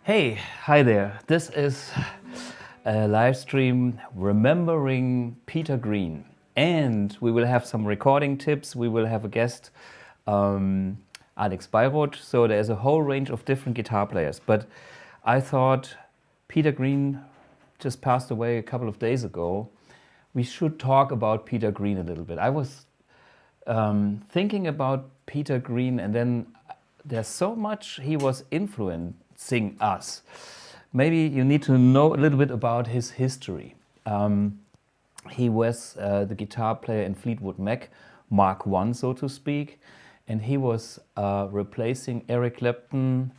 Hey, hi there. This is a live stream remembering Peter Green. And we will have some recording tips. We will have a guest, Alex Beyrodt. So there's a whole range of different guitar players. But I thought Peter Green just passed away a couple of days ago. We should talk about Peter Green a little bit. I was thinking about Peter Green, and then there's so much he was influencing us. Maybe you need to know a little bit about his history. He was the guitar player in Fleetwood Mac, Mark I, so to speak, and he was replacing Eric Clapton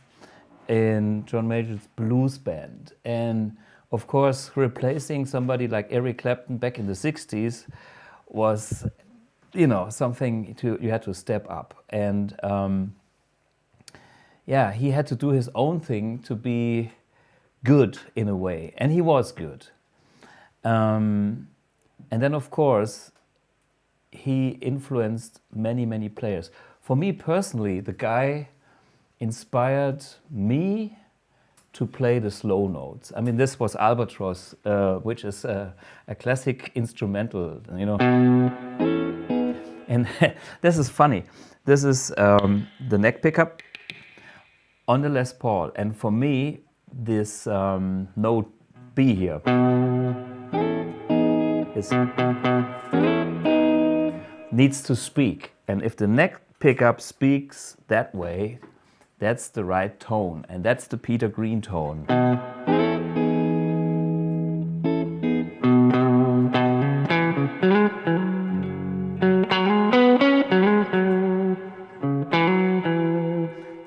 in John Major's blues band. And of course, replacing somebody like Eric Clapton back in the 60s was, you know, something you had to step up. And yeah, he had to do his own thing to be good in a way, and he was good. And then, of course, he influenced many, many players. For me personally, the guy inspired me to play the slow notes. I mean, this was Albatross, which is a classic instrumental, you know. And this is funny. This is the neck pickup on the Les Paul, and for me, this note B here needs to speak, and if the neck pickup speaks that way, that's the right tone, and that's the Peter Green tone.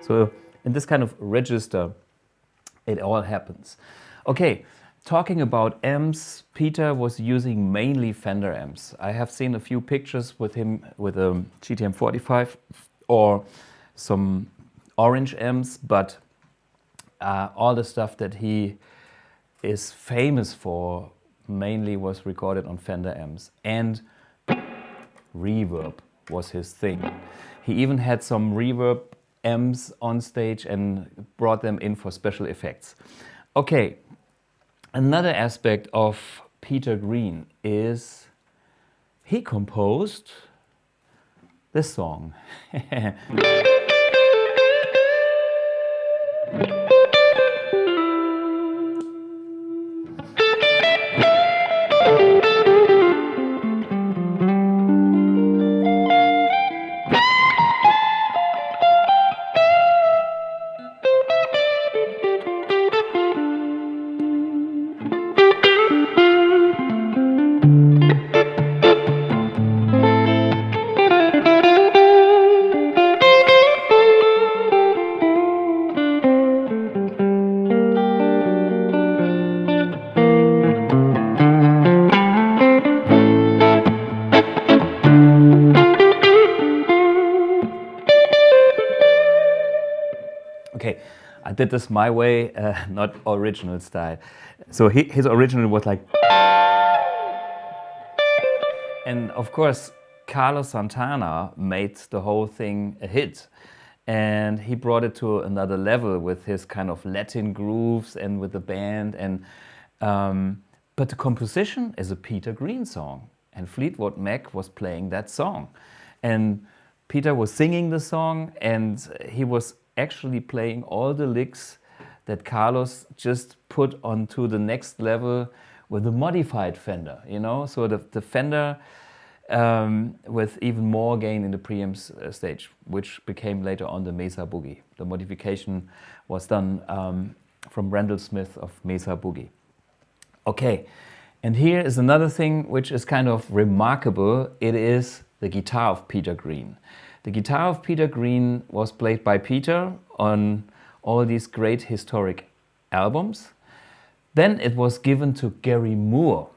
So in this kind of register, it all happens. Okay, talking about amps, Peter was using mainly Fender amps. I have seen a few pictures with him with a GTM 45 or some orange amps, but all the stuff that he is famous for mainly was recorded on Fender amps, and reverb was his thing. He even had some reverb amps on stage and brought them in for special effects. Okay, another aspect of Peter Green is he composed this song. Okay, I did this my way, not original style. So his original was like... And of course, Carlos Santana made the whole thing a hit. And he brought it to another level with his kind of Latin grooves and with the band. And but the composition is a Peter Green song. And Fleetwood Mac was playing that song. And Peter was singing the song, and he was actually playing all the licks that Carlos just put onto the next level with a modified Fender, you know? So the Fender with even more gain in the preamp stage, which became later on the Mesa Boogie. The modification was done from Randall Smith of Mesa Boogie. Okay, and here is another thing which is kind of remarkable. It is the guitar of Peter Green. The guitar of Peter Green was played by Peter on all these great historic albums. Then it was given to Gary Moore.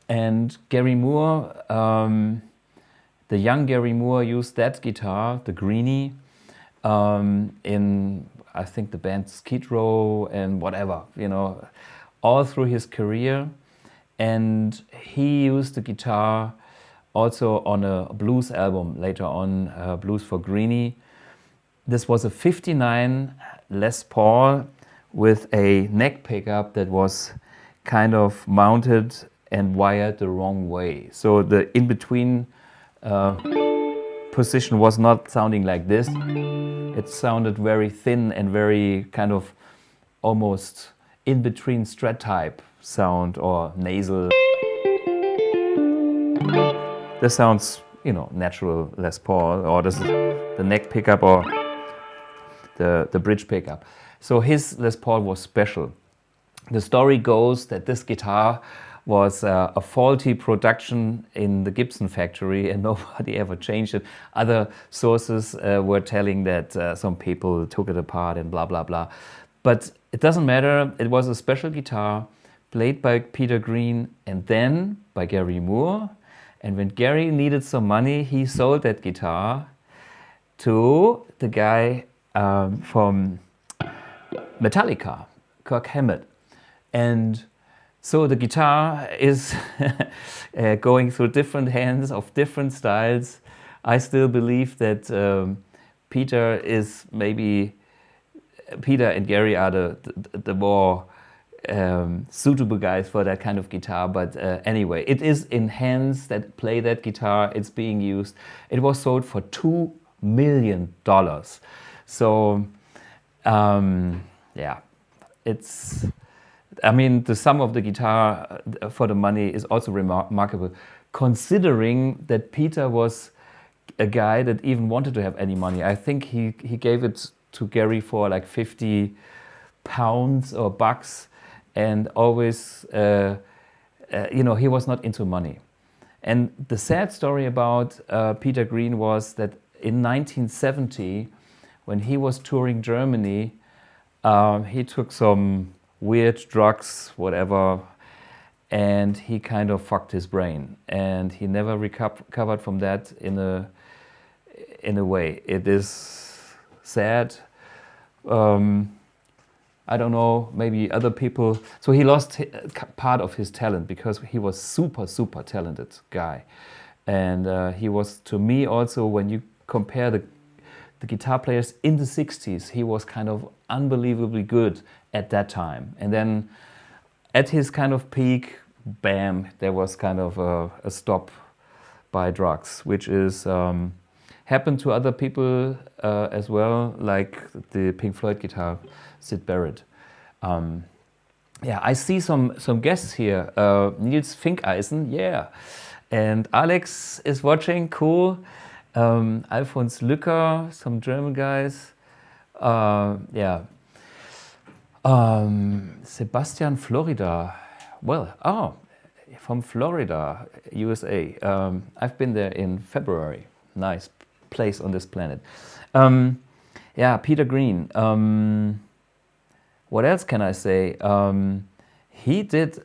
And Gary Moore, the young Gary Moore used that guitar, the Greenie, in, I think, the band Skid Row and whatever, you know, all through his career. And he used the guitar also on a blues album later on, Blues for Greenie. This was a 59 Les Paul with a neck pickup that was kind of mounted and wired the wrong way. So the in-between position was not sounding like this. It sounded very thin and very kind of almost in-between strat type sound or nasal. This sounds, you know, natural Les Paul, or this is the neck pickup or the bridge pickup. So his Les Paul was special. The story goes that this guitar was a faulty production in the Gibson factory and nobody ever changed it. Other sources were telling that some people took it apart and blah, blah, blah. But it doesn't matter. It was a special guitar played by Peter Green and then by Gary Moore. And when Gary needed some money, he sold that guitar to the guy from Metallica, Kirk Hammett. And so the guitar is going through different hands of different styles. I still believe that Peter and Gary are the more suitable guys for that kind of guitar. But anyway, it is in hands that play that guitar. It's being used. It was sold for $2 million. So yeah, I mean, the sum of the guitar for the money is also remarkable, considering that Peter was a guy that even wanted to have any money. I think he gave it to Gary for like 50 pounds or bucks, and always, you know, he was not into money. And the sad story about Peter Green was that in 1970, when he was touring Germany, he took some weird drugs, whatever, and he kind of fucked his brain, and he never recovered from that in a way. It is sad. I don't know, maybe other people. So he lost part of his talent because he was super talented guy, and he was, to me also, when you compare the guitar players in the 60s, he was kind of unbelievably good at that time. And then at his kind of peak, bam, there was kind of a stop by drugs, which is happened to other people as well, like the Pink Floyd guitar, Syd Barrett. Yeah, I see some guests here. Niels Finkeisen, yeah. And Alex is watching, cool. Alfons Lücker, some German guys. Yeah. Sebastian Florida. Well, from Florida, USA. I've been there in February. Nice place on this planet. Yeah, Peter Green. What else can I say? He did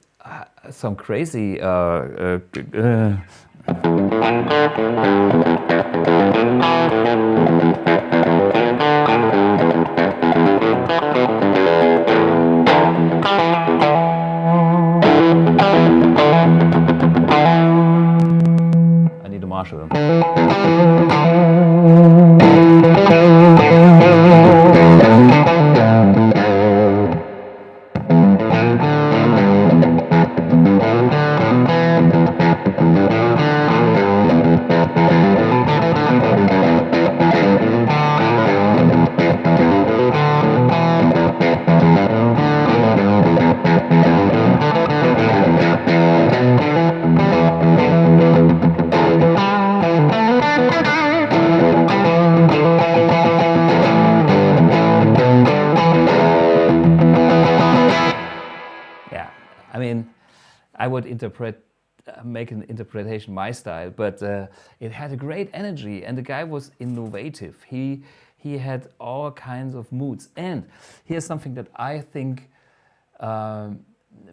some crazy I need a Marshall. I would make an interpretation my style, but it had a great energy, and the guy was innovative. He had all kinds of moods. And here's something that I think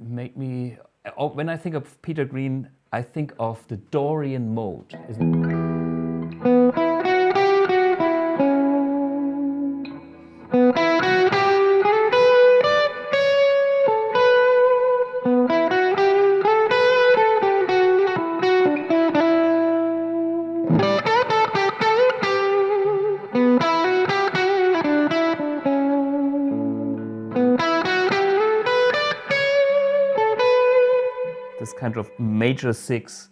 make me, when I think of Peter Green, I think of the Dorian Mode. this kind of major 6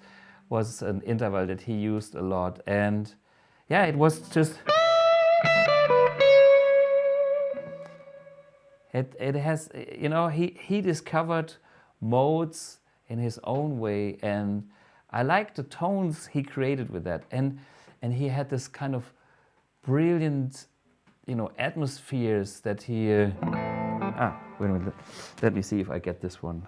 was an interval that he used a lot. And yeah, it was just, it has, you know, he discovered modes in his own way, and I like the tones he created with that. And he had this kind of brilliant, you know, atmospheres that he, wait a minute, let me see if I get this one.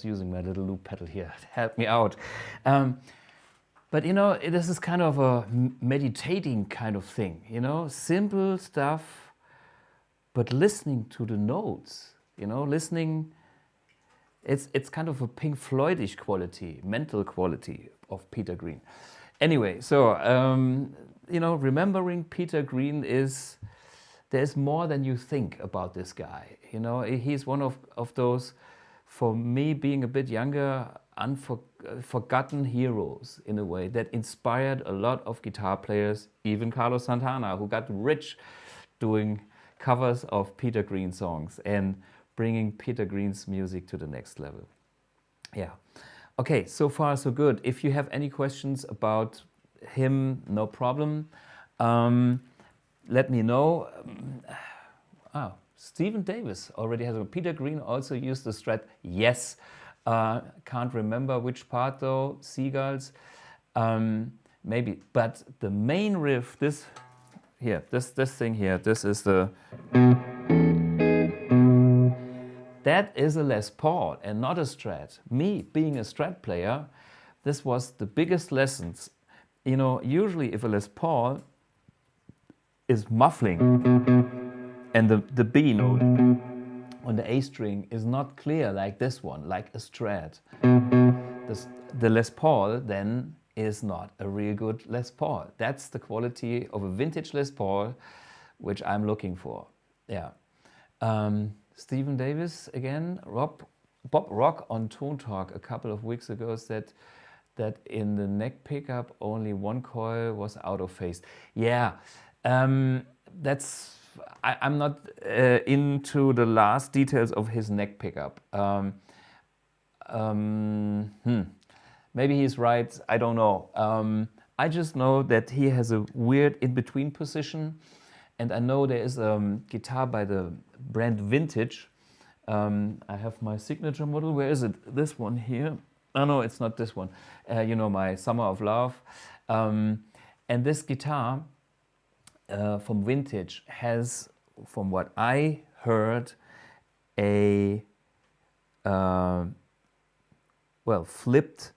Using my little loop pedal here to help me out. But you know, this is kind of a meditating kind of thing, you know, simple stuff, but listening to the notes, you know, listening, it's kind of a Pink Floydish quality, mental quality of Peter Green. Anyway, so, you know, remembering Peter Green is, there's more than you think about this guy. You know, he's one of those, for me, being a bit younger, forgotten heroes in a way that inspired a lot of guitar players, even Carlos Santana, who got rich doing covers of Peter Green songs and bringing Peter Green's music to the next level. Yeah. Okay, so far so good. If you have any questions about him, no problem. Let me know. Stephen Davis already has a Peter Green also used the Strat. Yes. Can't remember which part though. Seagulls. Maybe. But the main riff, this thing here, this is the... That is a Les Paul and not a Strat. Me being a Strat player, this was the biggest lessons. You know, usually if a Les Paul is muffling and the B note on the A string is not clear like this one, like a Strat, the Les Paul then is not a real good Les Paul. That's the quality of a vintage Les Paul, which I'm looking for. Yeah. Stephen Davis again, Bob Rock on Tone Talk a couple of weeks ago said that in the neck pickup only one coil was out of phase. Yeah, that's I'm not into the last details of his neck pickup. Maybe he's right, I don't know. I just know that he has a weird in-between position, and I know there is a guitar by the brand Vintage. I have my signature model. Where is it? This one here. Oh no, it's not this one. You know, my Summer of Love. And this guitar from Vintage has, from what I heard, a well, flipped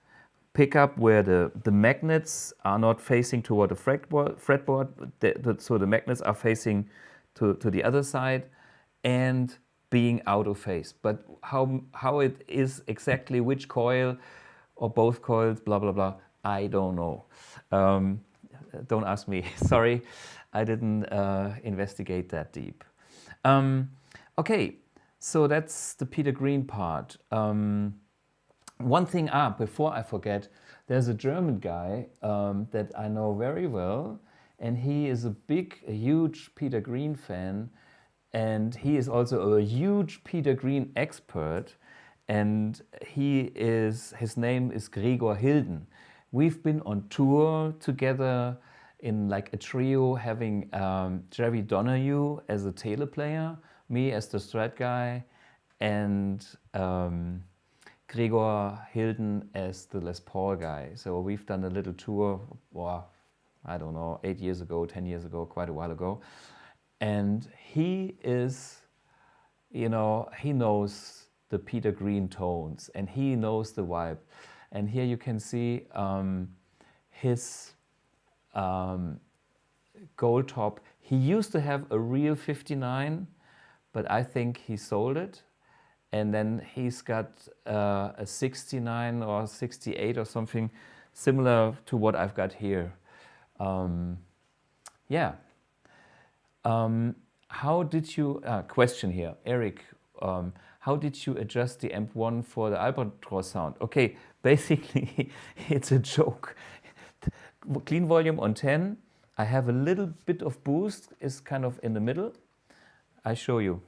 pickup where the magnets are not facing toward the fretboard, so the magnets are facing to the other side and being out of phase. But how it is exactly, which coil or both coils, blah, blah, blah, I don't know. Don't ask me, sorry, I didn't investigate that deep. Okay, so that's the Peter Green part. One thing, before I forget, there's a German guy that I know very well, and he is a huge Peter Green fan, and he is also a huge Peter Green expert, and his name is Gregor Hilden. We've been on tour together in like a trio, having Jerry Donahue as a Taylor player, me as the Strat guy, and Gregor Hilden as the Les Paul guy. So we've done a little tour, I don't know, 8 years ago, 10 years ago, quite a while ago. And he is, you know, he knows the Peter Green tones and he knows the vibe. And here you can see his gold top. He used to have a real 59, but I think he sold it. And then he's got a 69 or 68 or something similar to what I've got here. Yeah. How did you, question here, Eric, how did you adjust the AMP1 for the Albatross sound? Okay, basically it's a joke. Clean volume on 10. I have a little bit of boost, is kind of in the middle. I show you.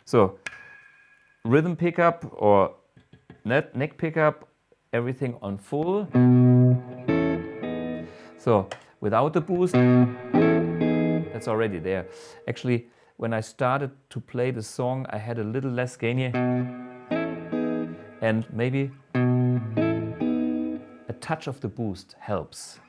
So, rhythm pickup or neck pickup, everything on full. So without the boost, that's already there. Actually, when I started to play the song, I had a little less gain here. And maybe a touch of the boost helps.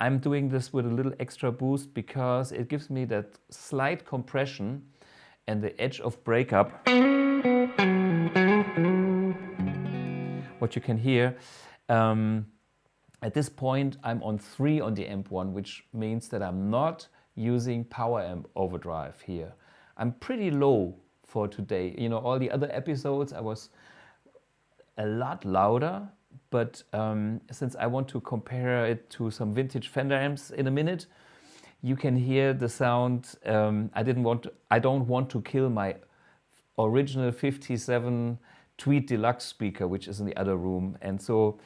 I'm doing this with a little extra boost because it gives me that slight compression and the edge of breakup. What you can hear. At this point, I'm on 3 on the AMP1, which means that I'm not using power amp overdrive here. I'm pretty low for today. You know, all the other episodes I was a lot louder. But since I want to compare it to some vintage Fender amps in a minute, you can hear the sound. I don't want to kill my original 57 Tweed Deluxe speaker, which is in the other room, and so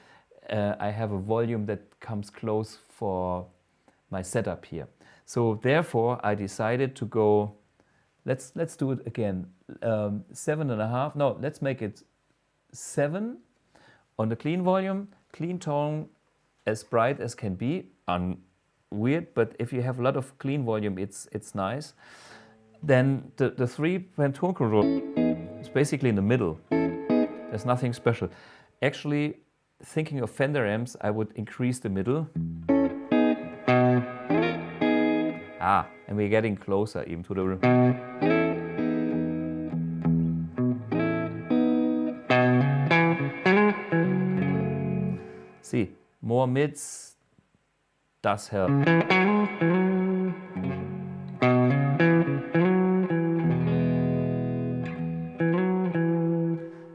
I have a volume that comes close for my setup here. So therefore, I decided to go. Let's do it again. 7.5. No, let's make it 7. On the clean volume, clean tone, as bright as can be. Weird, but if you have a lot of clean volume, it's nice. Then the 3-band tone control is basically in the middle. There's nothing special. Actually, thinking of Fender amps, I would increase the middle. And we're getting closer even to the room. See, more mids does help.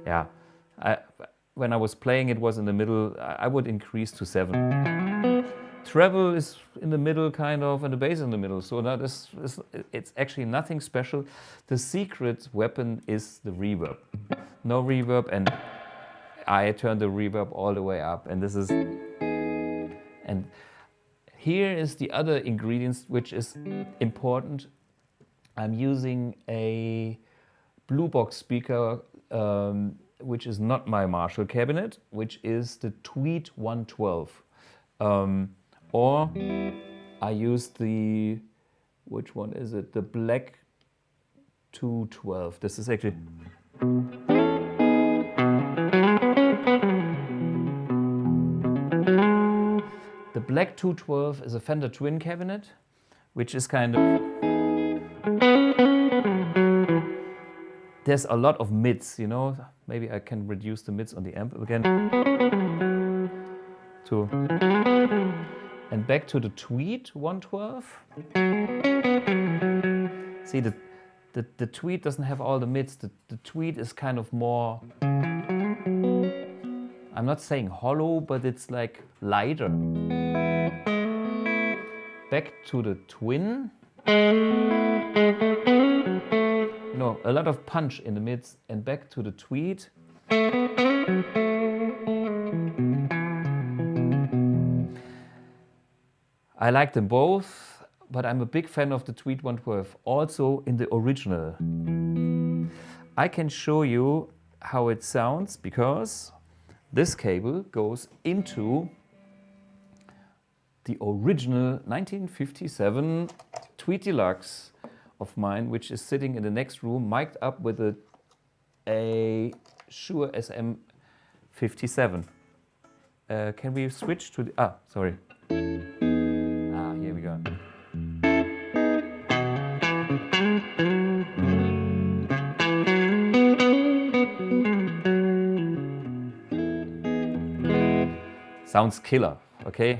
Yeah, when I was playing it was in the middle. I would increase to 7. Treble is in the middle kind of, and the bass in the middle. So now it's actually nothing special. The secret weapon is the reverb. No reverb, and I turn the reverb all the way up, and this is And here is the other ingredients which is important. I'm using a BluBOX speaker, which is not my Marshall cabinet, which is the Tweed 112. Or I use the, which one is it? The Black 212. This is actually... The Black 212 is a Fender twin cabinet, which is kind of... There's a lot of mids, you know. Maybe I can reduce the mids on the amp again. And back to the Tweed 112. See, the Tweed doesn't have all the mids. The Tweed is kind of more... I'm not saying hollow, but it's like lighter. Back to the twin. No, a lot of punch in the mids, and back to the Tweed. I like them both, but I'm a big fan of the Tweed 112, also in the original. I can show you how it sounds because this cable goes into the original 1957 Tweed Deluxe of mine, which is sitting in the next room, mic'd up with a Shure SM57. Can we switch to the... sorry. Here we go. Sounds killer, okay?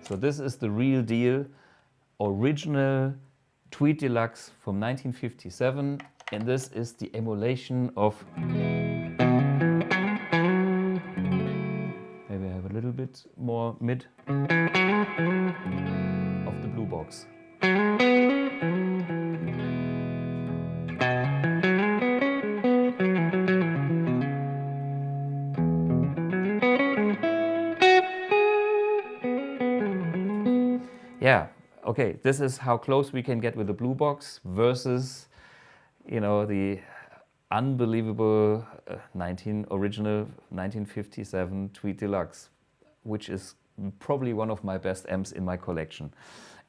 So this is the real deal, original Tweed Deluxe from 1957, and this is the emulation of... Maybe I have a little bit more mid of the BluBOX. Yeah, okay, this is how close we can get with the BluBOX versus, you know, the unbelievable original 1957 Tweed Deluxe, which is probably one of my best amps in my collection.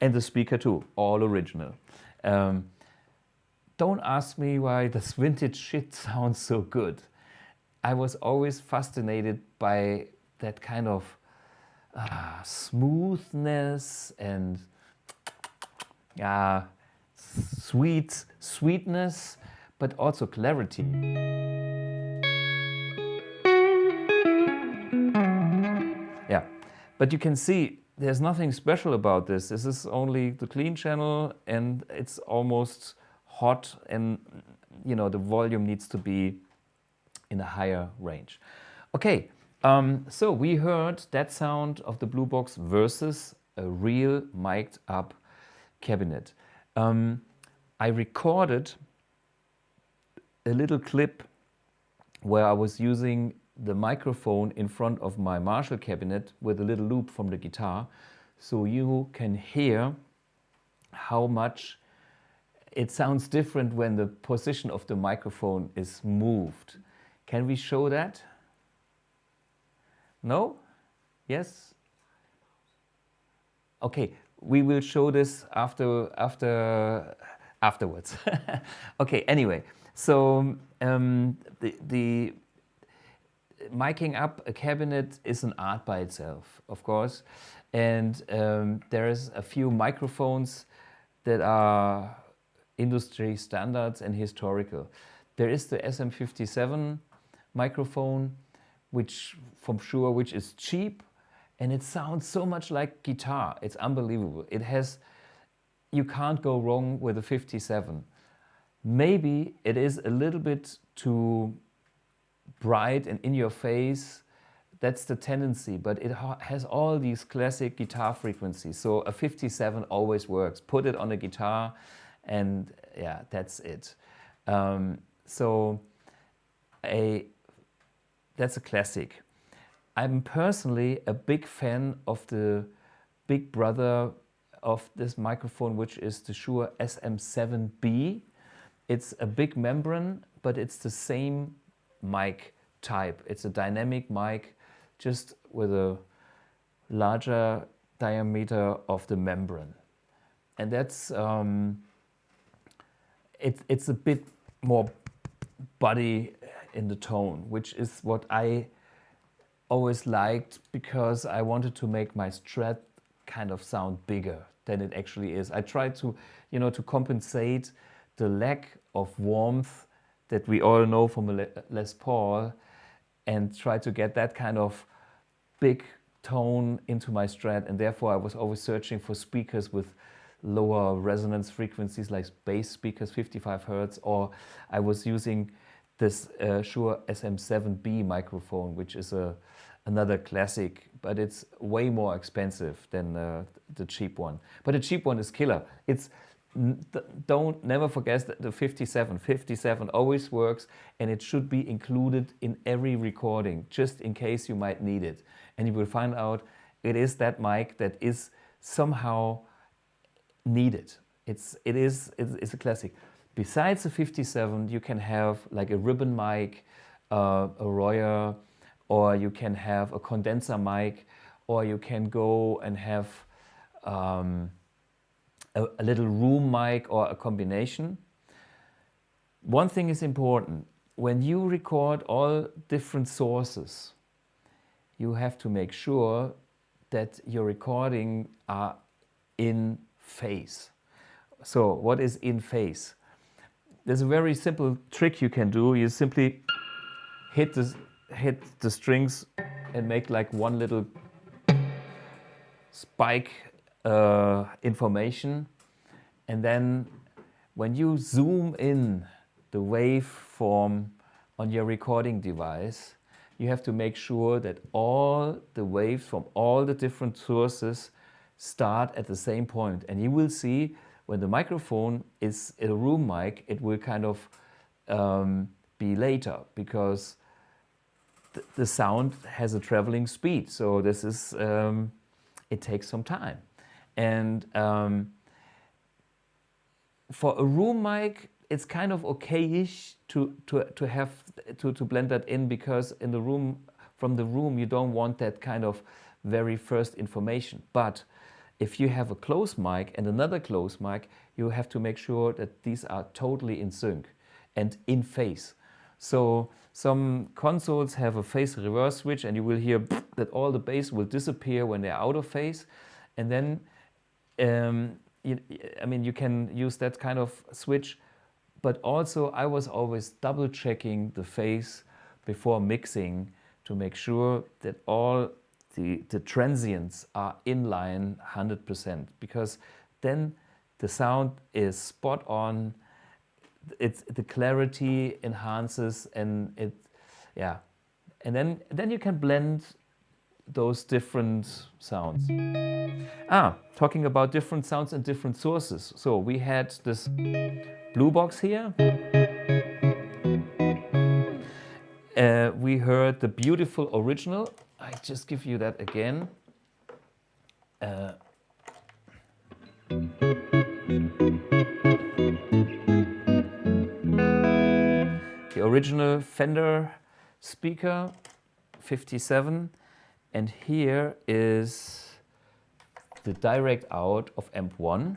And the speaker too, all original. Don't ask me why this vintage shit sounds so good. I was always fascinated by that kind of smoothness and sweetness, but also clarity. Yeah, but you can see there's nothing special about this. This is only the clean channel, and it's almost hot, and you know the volume needs to be in a higher range. Okay. So we heard that sound of the BluBOX versus a real mic'd up cabinet. I recorded a little clip where I was using the microphone in front of my Marshall cabinet with a little loop from the guitar, so you can hear how much it sounds different when the position of the microphone is moved. Can we show that? No? Yes? Okay, we will show this afterwards. Okay, anyway, so the miking up a cabinet is an art by itself, of course, and there is a few microphones that are industry standards and historical. There is the SM57 microphone, which from Shure, which is cheap, and it sounds so much like guitar. It's unbelievable. It has, you can't go wrong with a 57. Maybe it is a little bit too bright and in your face. That's the tendency, but it has all these classic guitar frequencies. So a 57 always works. Put it on a guitar and yeah, that's it. So that's a classic. I'm personally a big fan of the big brother of this microphone, which is the Shure SM7B. It's a big membrane, but it's the same mic type. It's a dynamic mic, just with a larger diameter of the membrane. And that's, it's a bit more body in the tone, which is what I always liked, because I wanted to make my Strat kind of sound bigger than it actually is. I tried to, you know, to compensate the lack of warmth that we all know from a Les Paul, and try to get that kind of big tone into my Strat. And therefore I was always searching for speakers with lower resonance frequencies, like bass speakers, 55 Hertz, or I was using this Shure SM7B microphone, which is another classic, but it's way more expensive than the cheap one. But the cheap one is killer. It's never forget that the 57 always works, and it should be included in every recording, just in case you might need it. And you will find out it is that mic that is somehow needed. It's a classic. Besides the 57, you can have like a ribbon mic, a Royer, or you can have a condenser mic, or you can go and have a little room mic, or a combination. One thing is important. When you record all different sources, you have to make sure that your recording are in phase. So what is in phase? There's a very simple trick you can do. You simply hit the strings and make like one little spike information, and then when you zoom in the waveform on your recording device, you have to make sure that all the waves from all the different sources start at the same point. And you will see when the microphone is a room mic, it will kind of be later, because the sound has a traveling speed. So this is, it takes some time. And for a room mic, it's kind of okay-ish to blend that in, because in the room, from the room, you don't want that kind of very first information. But if you have a close mic and another close mic, you have to make sure that these are totally in sync and in phase. So some consoles have a phase reverse switch, and you will hear that all the bass will disappear when they're out of phase. And then, I mean, you can use that kind of switch, but also I was always double checking the phase before mixing to make sure that all the transients are in line 100%, because then the sound is spot on. The clarity enhances, and yeah. And then you can blend those different sounds. Talking about different sounds and different sources. So we had this BluBOX here. We heard the beautiful original. I just give you that again. The original Fender speaker, 57, and here is the direct out of AMP1.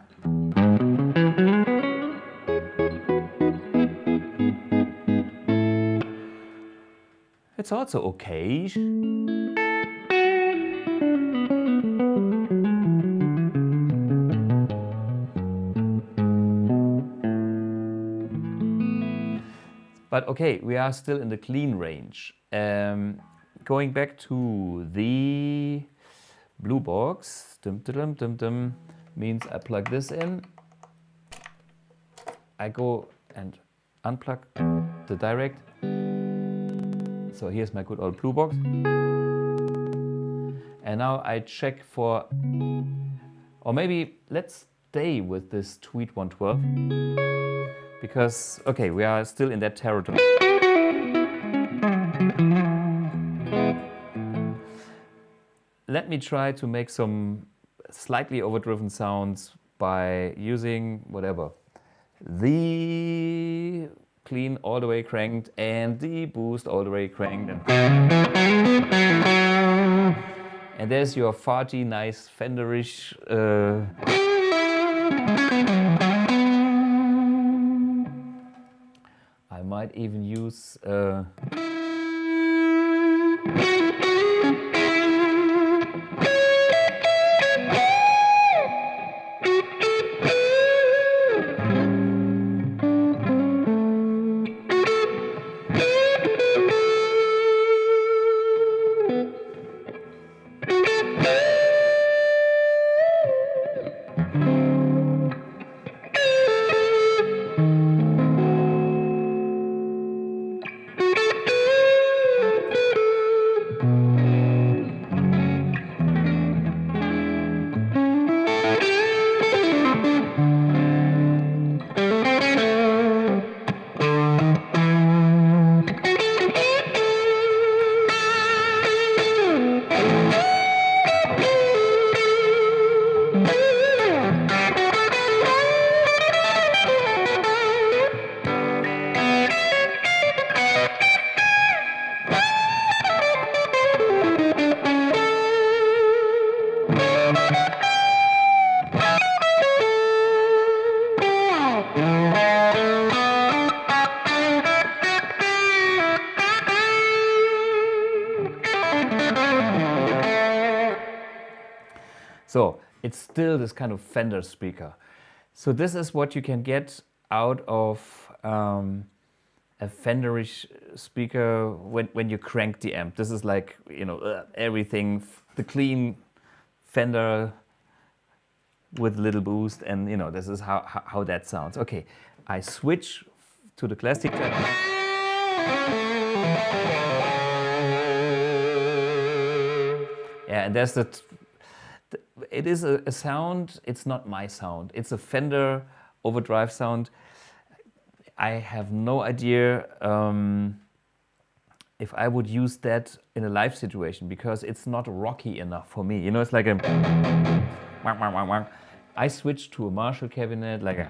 It's also okay. But okay, we are still in the clean range. Going back to the BluBOX, means I plug this in, I go and unplug the direct. So here's my good old BluBOX. And now I check for, or maybe let's stay with this Tweed 112 because, okay, we are still in that territory. Let me try to make some slightly overdriven sounds by using whatever. The clean all the way cranked and the boost all the way cranked. And there's your farty, nice Fenderish. I might even use. So it's still this kind of Fender speaker. So this is what you can get out of a Fenderish speaker when you crank the amp. This is like, you know, everything, the clean Fender with little boost, and you know, this is how that sounds. Okay, I switch to the classic. Yeah, and there's the. It is a sound. It's not my sound. It's a Fender overdrive sound. I have no idea if I would use that in a live situation because it's not rocky enough for me. You know, it's like a. I switched to a Marshall cabinet, like a.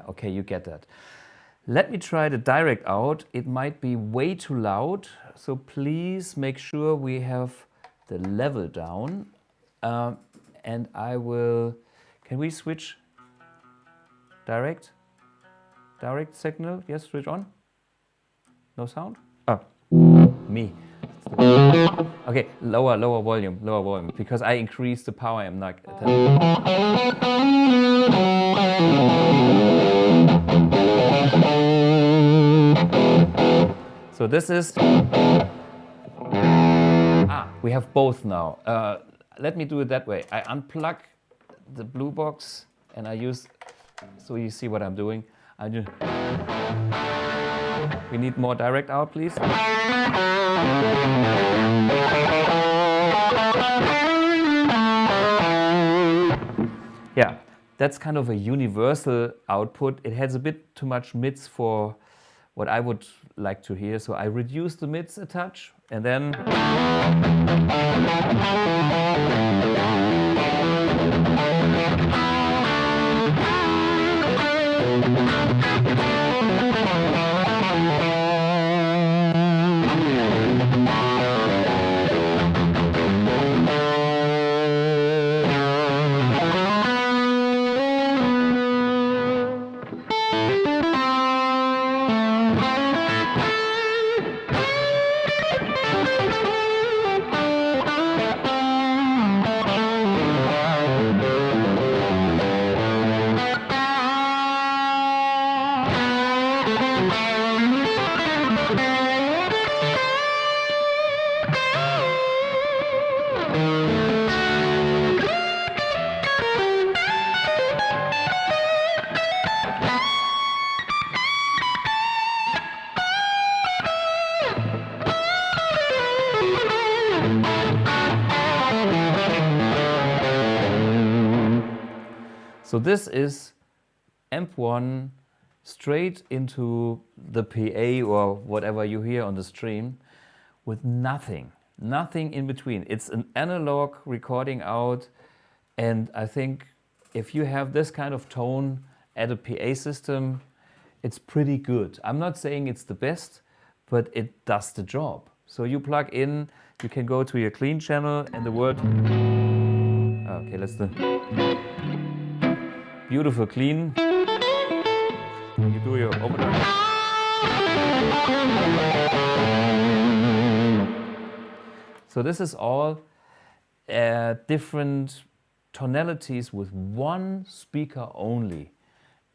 Okay, you get that. Let me try the direct out. It might be way too loud, so please make sure we have the level down. And I will, can we switch direct? Direct signal, yes, switch on. No sound? Oh, me. Okay, lower volume, because I increased the power amp. Like so this is, we have both now. Let me do it that way. I unplug the BluBOX and I use, so you see what I'm doing. I just, we need more direct out, please. Yeah, that's kind of a universal output. It has a bit too much mids for what I would like to hear, so I reduce the mids a touch, and then So this is AMP1 straight into the PA or whatever you hear on the stream with nothing in between. It's an analog recording out, and I think if you have this kind of tone at a PA system, it's pretty good. I'm not saying it's the best, but it does the job. So you plug in, you can go to your clean channel and the word, okay, let's do beautiful clean. You do your overdrive. So this is all different tonalities with one speaker only.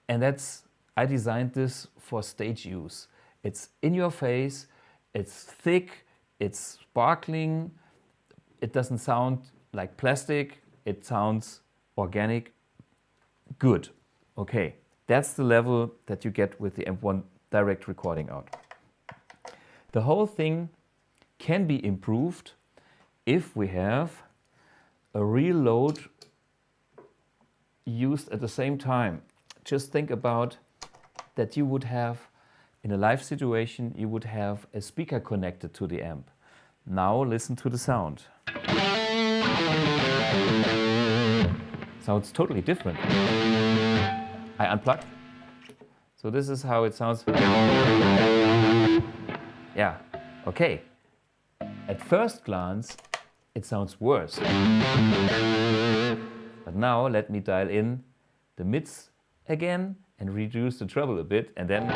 And that's, I designed this for stage use. It's in your face, it's thick, it's sparkling, it doesn't sound like plastic, it sounds organic, good. Okay, that's the level that you get with the AMP1 direct recording out. The whole thing can be improved if we have a real load used at the same time. Just think about that you would have, in a live situation, you would have a speaker connected to the amp. Now listen to the sound. Sounds totally different. I unplug. So this is how it sounds. Yeah, okay. At first glance, it sounds worse. But now let me dial in the mids again and reduce the treble a bit, and then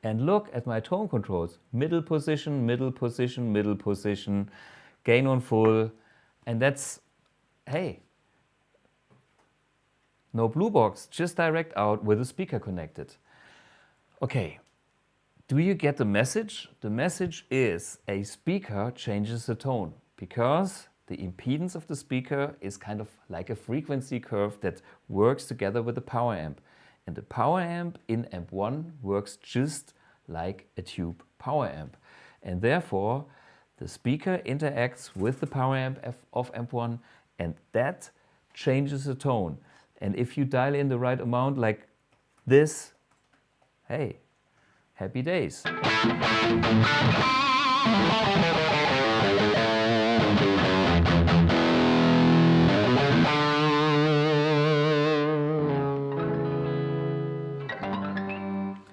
and look at my tone controls. Middle position, middle position, middle position, gain on full, and that's, hey, no BluBOX, just direct out with a speaker connected. Okay, do you get the message? The message is a speaker changes the tone because the impedance of the speaker is kind of like a frequency curve that works together with the power amp. And the power amp in AMP1 works just like a tube power amp. And therefore, the speaker interacts with the power amp of AMP1, and that changes the tone. And if you dial in the right amount like this, hey, happy days.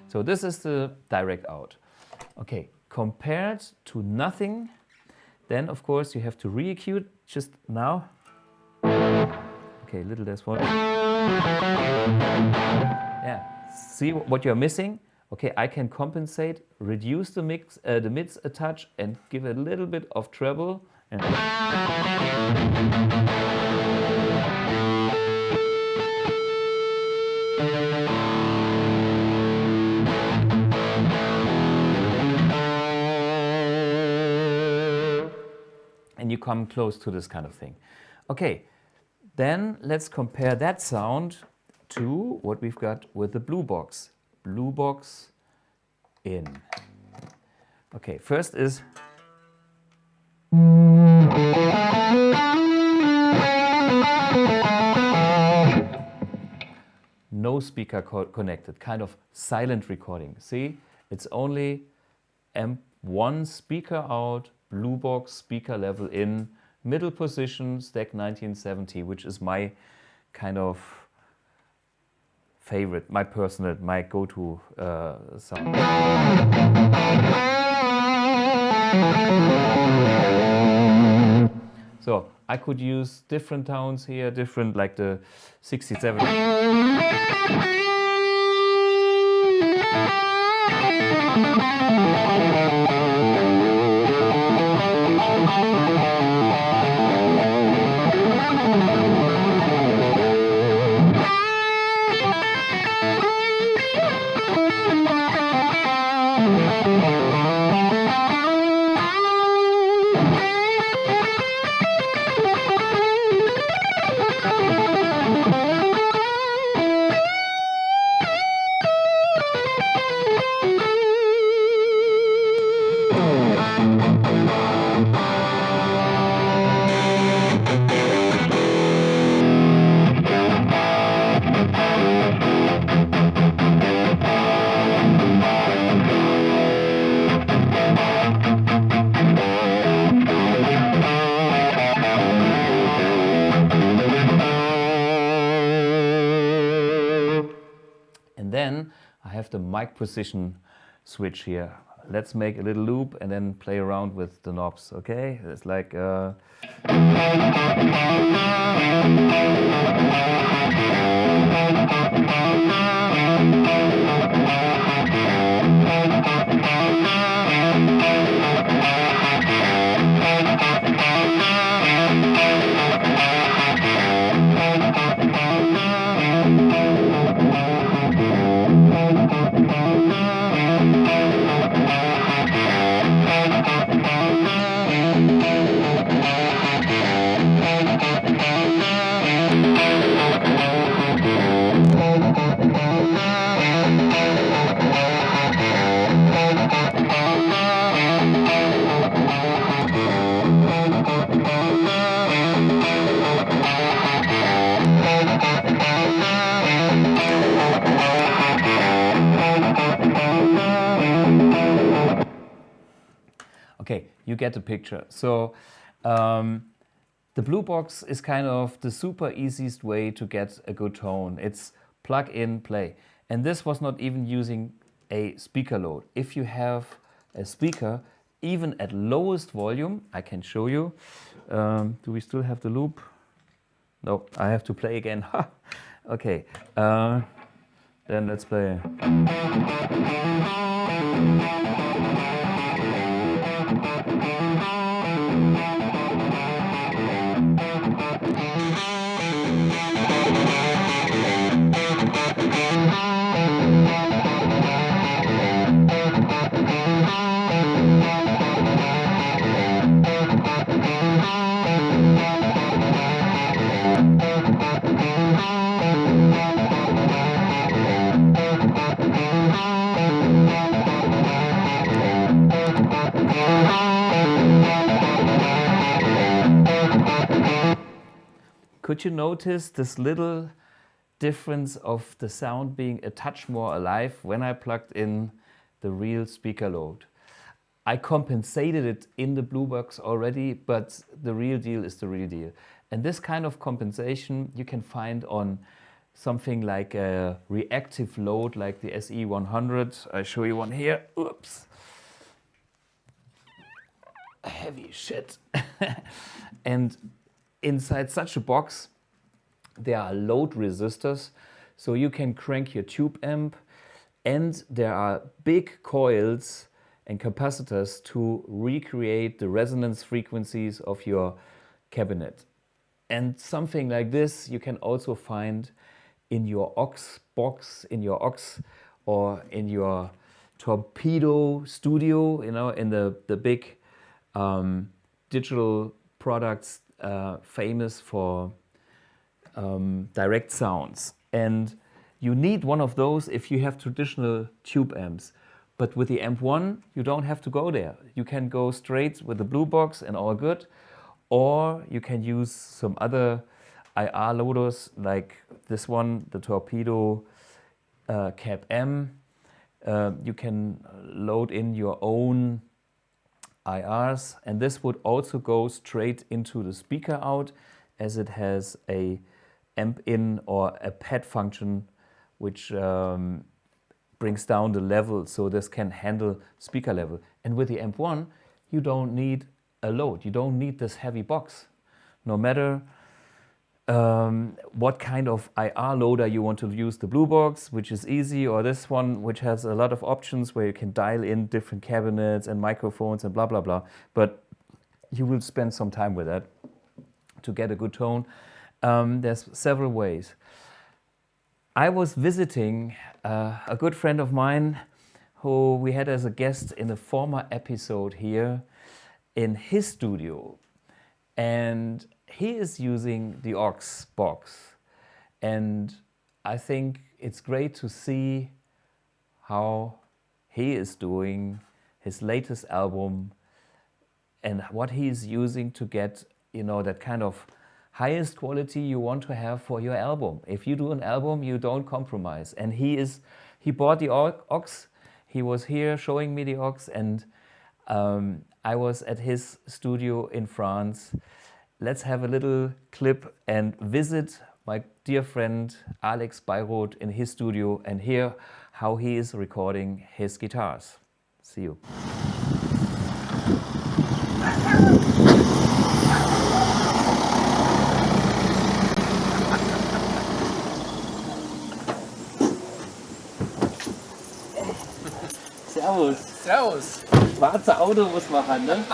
So this is the direct out. Okay, compared to nothing, then of course you have to re-EQ just now. Okay, a little less volume. Yeah, see what you're missing? Okay, I can compensate, reduce the mids a touch and give a little bit of treble. And you come close to this kind of thing. Okay, then let's compare that sound to what we've got with the BluBOX. BluBOX in. Okay, first is no speaker connected, kind of silent recording. See, it's only AMP1 speaker out, BluBOX speaker level in, middle position, stack 1970, which is my kind of favorite, my go-to sound. So I could use different tones here, different, like the 67. then I have the mic position switch here. Let's make a little loop and then play around with the knobs, okay? It's like okay, you get the picture. So the BluBOX is kind of the super easiest way to get a good tone. It's plug in, play. And this was not even using a speaker load. If you have a speaker, even at lowest volume, I can show you. Do we still have the loop? No, I have to play again. Okay, then let's play. Could you notice this little difference of the sound being a touch more alive when I plugged in the real speaker load? I compensated it in the BluBOX already, but the real deal is the real deal. And this kind of compensation you can find on something like a reactive load like the SE100. I show you one here. Oops. Heavy shit. And inside such a box, there are load resistors, so you can crank your tube amp, and there are big coils and capacitors to recreate the resonance frequencies of your cabinet. And something like this you can also find in your aux box, in your aux, or in your Torpedo studio, you know, in the big digital products famous for direct sounds. And you need one of those if you have traditional tube amps. But with the AMP1, you don't have to go there. You can go straight with the BluBOX and all good. Or you can use some other IR loaders like this one, the Torpedo CAB M. You can load in your own IRs, and this would also go straight into the speaker out, as it has a amp in or a pad function which brings down the level, so this can handle speaker level. And with the AMP1 you don't need a load, you don't need this heavy box. No matter what kind of IR loader you want to use, the BluBOX, which is easy, or this one, which has a lot of options where you can dial in different cabinets and microphones and blah, blah, blah. But you will spend some time with that to get a good tone. There's several ways. I was visiting a good friend of mine who we had as a guest in a former episode here in his studio. And he is using the aux box, and I think it's great to see how he is doing his latest album and what he's using to get, you know, that kind of highest quality you want to have for your album. If you do an album, you don't compromise. And he bought the aux, he was here showing me the aux, and I was at his studio in France. Let's have a little clip and visit my dear friend Alex Beyrodt in his studio and hear how he is recording his guitars. See you. Servus. Servus. Schwarze Auto muss machen, ne?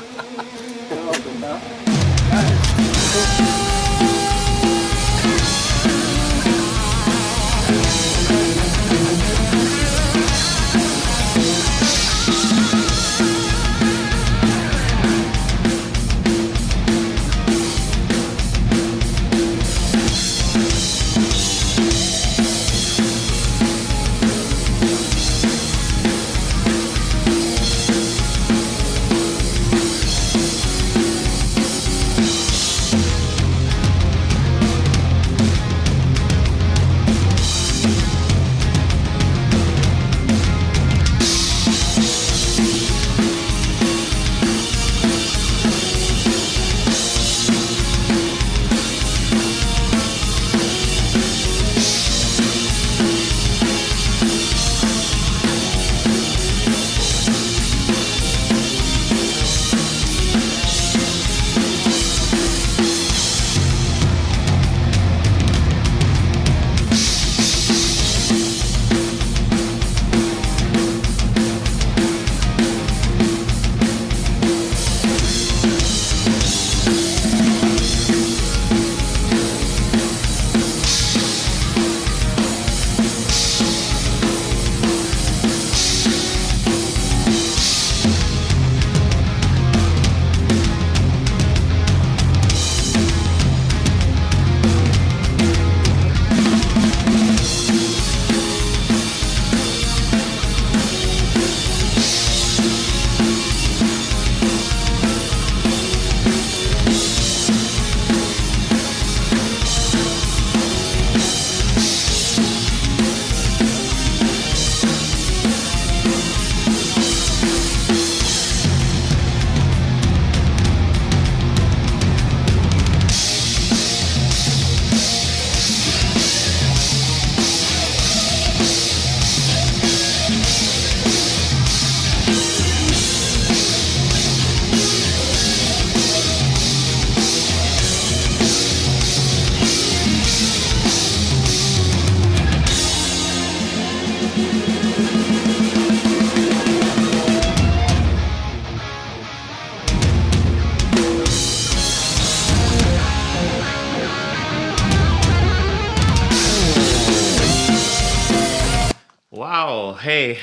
Wow, hey.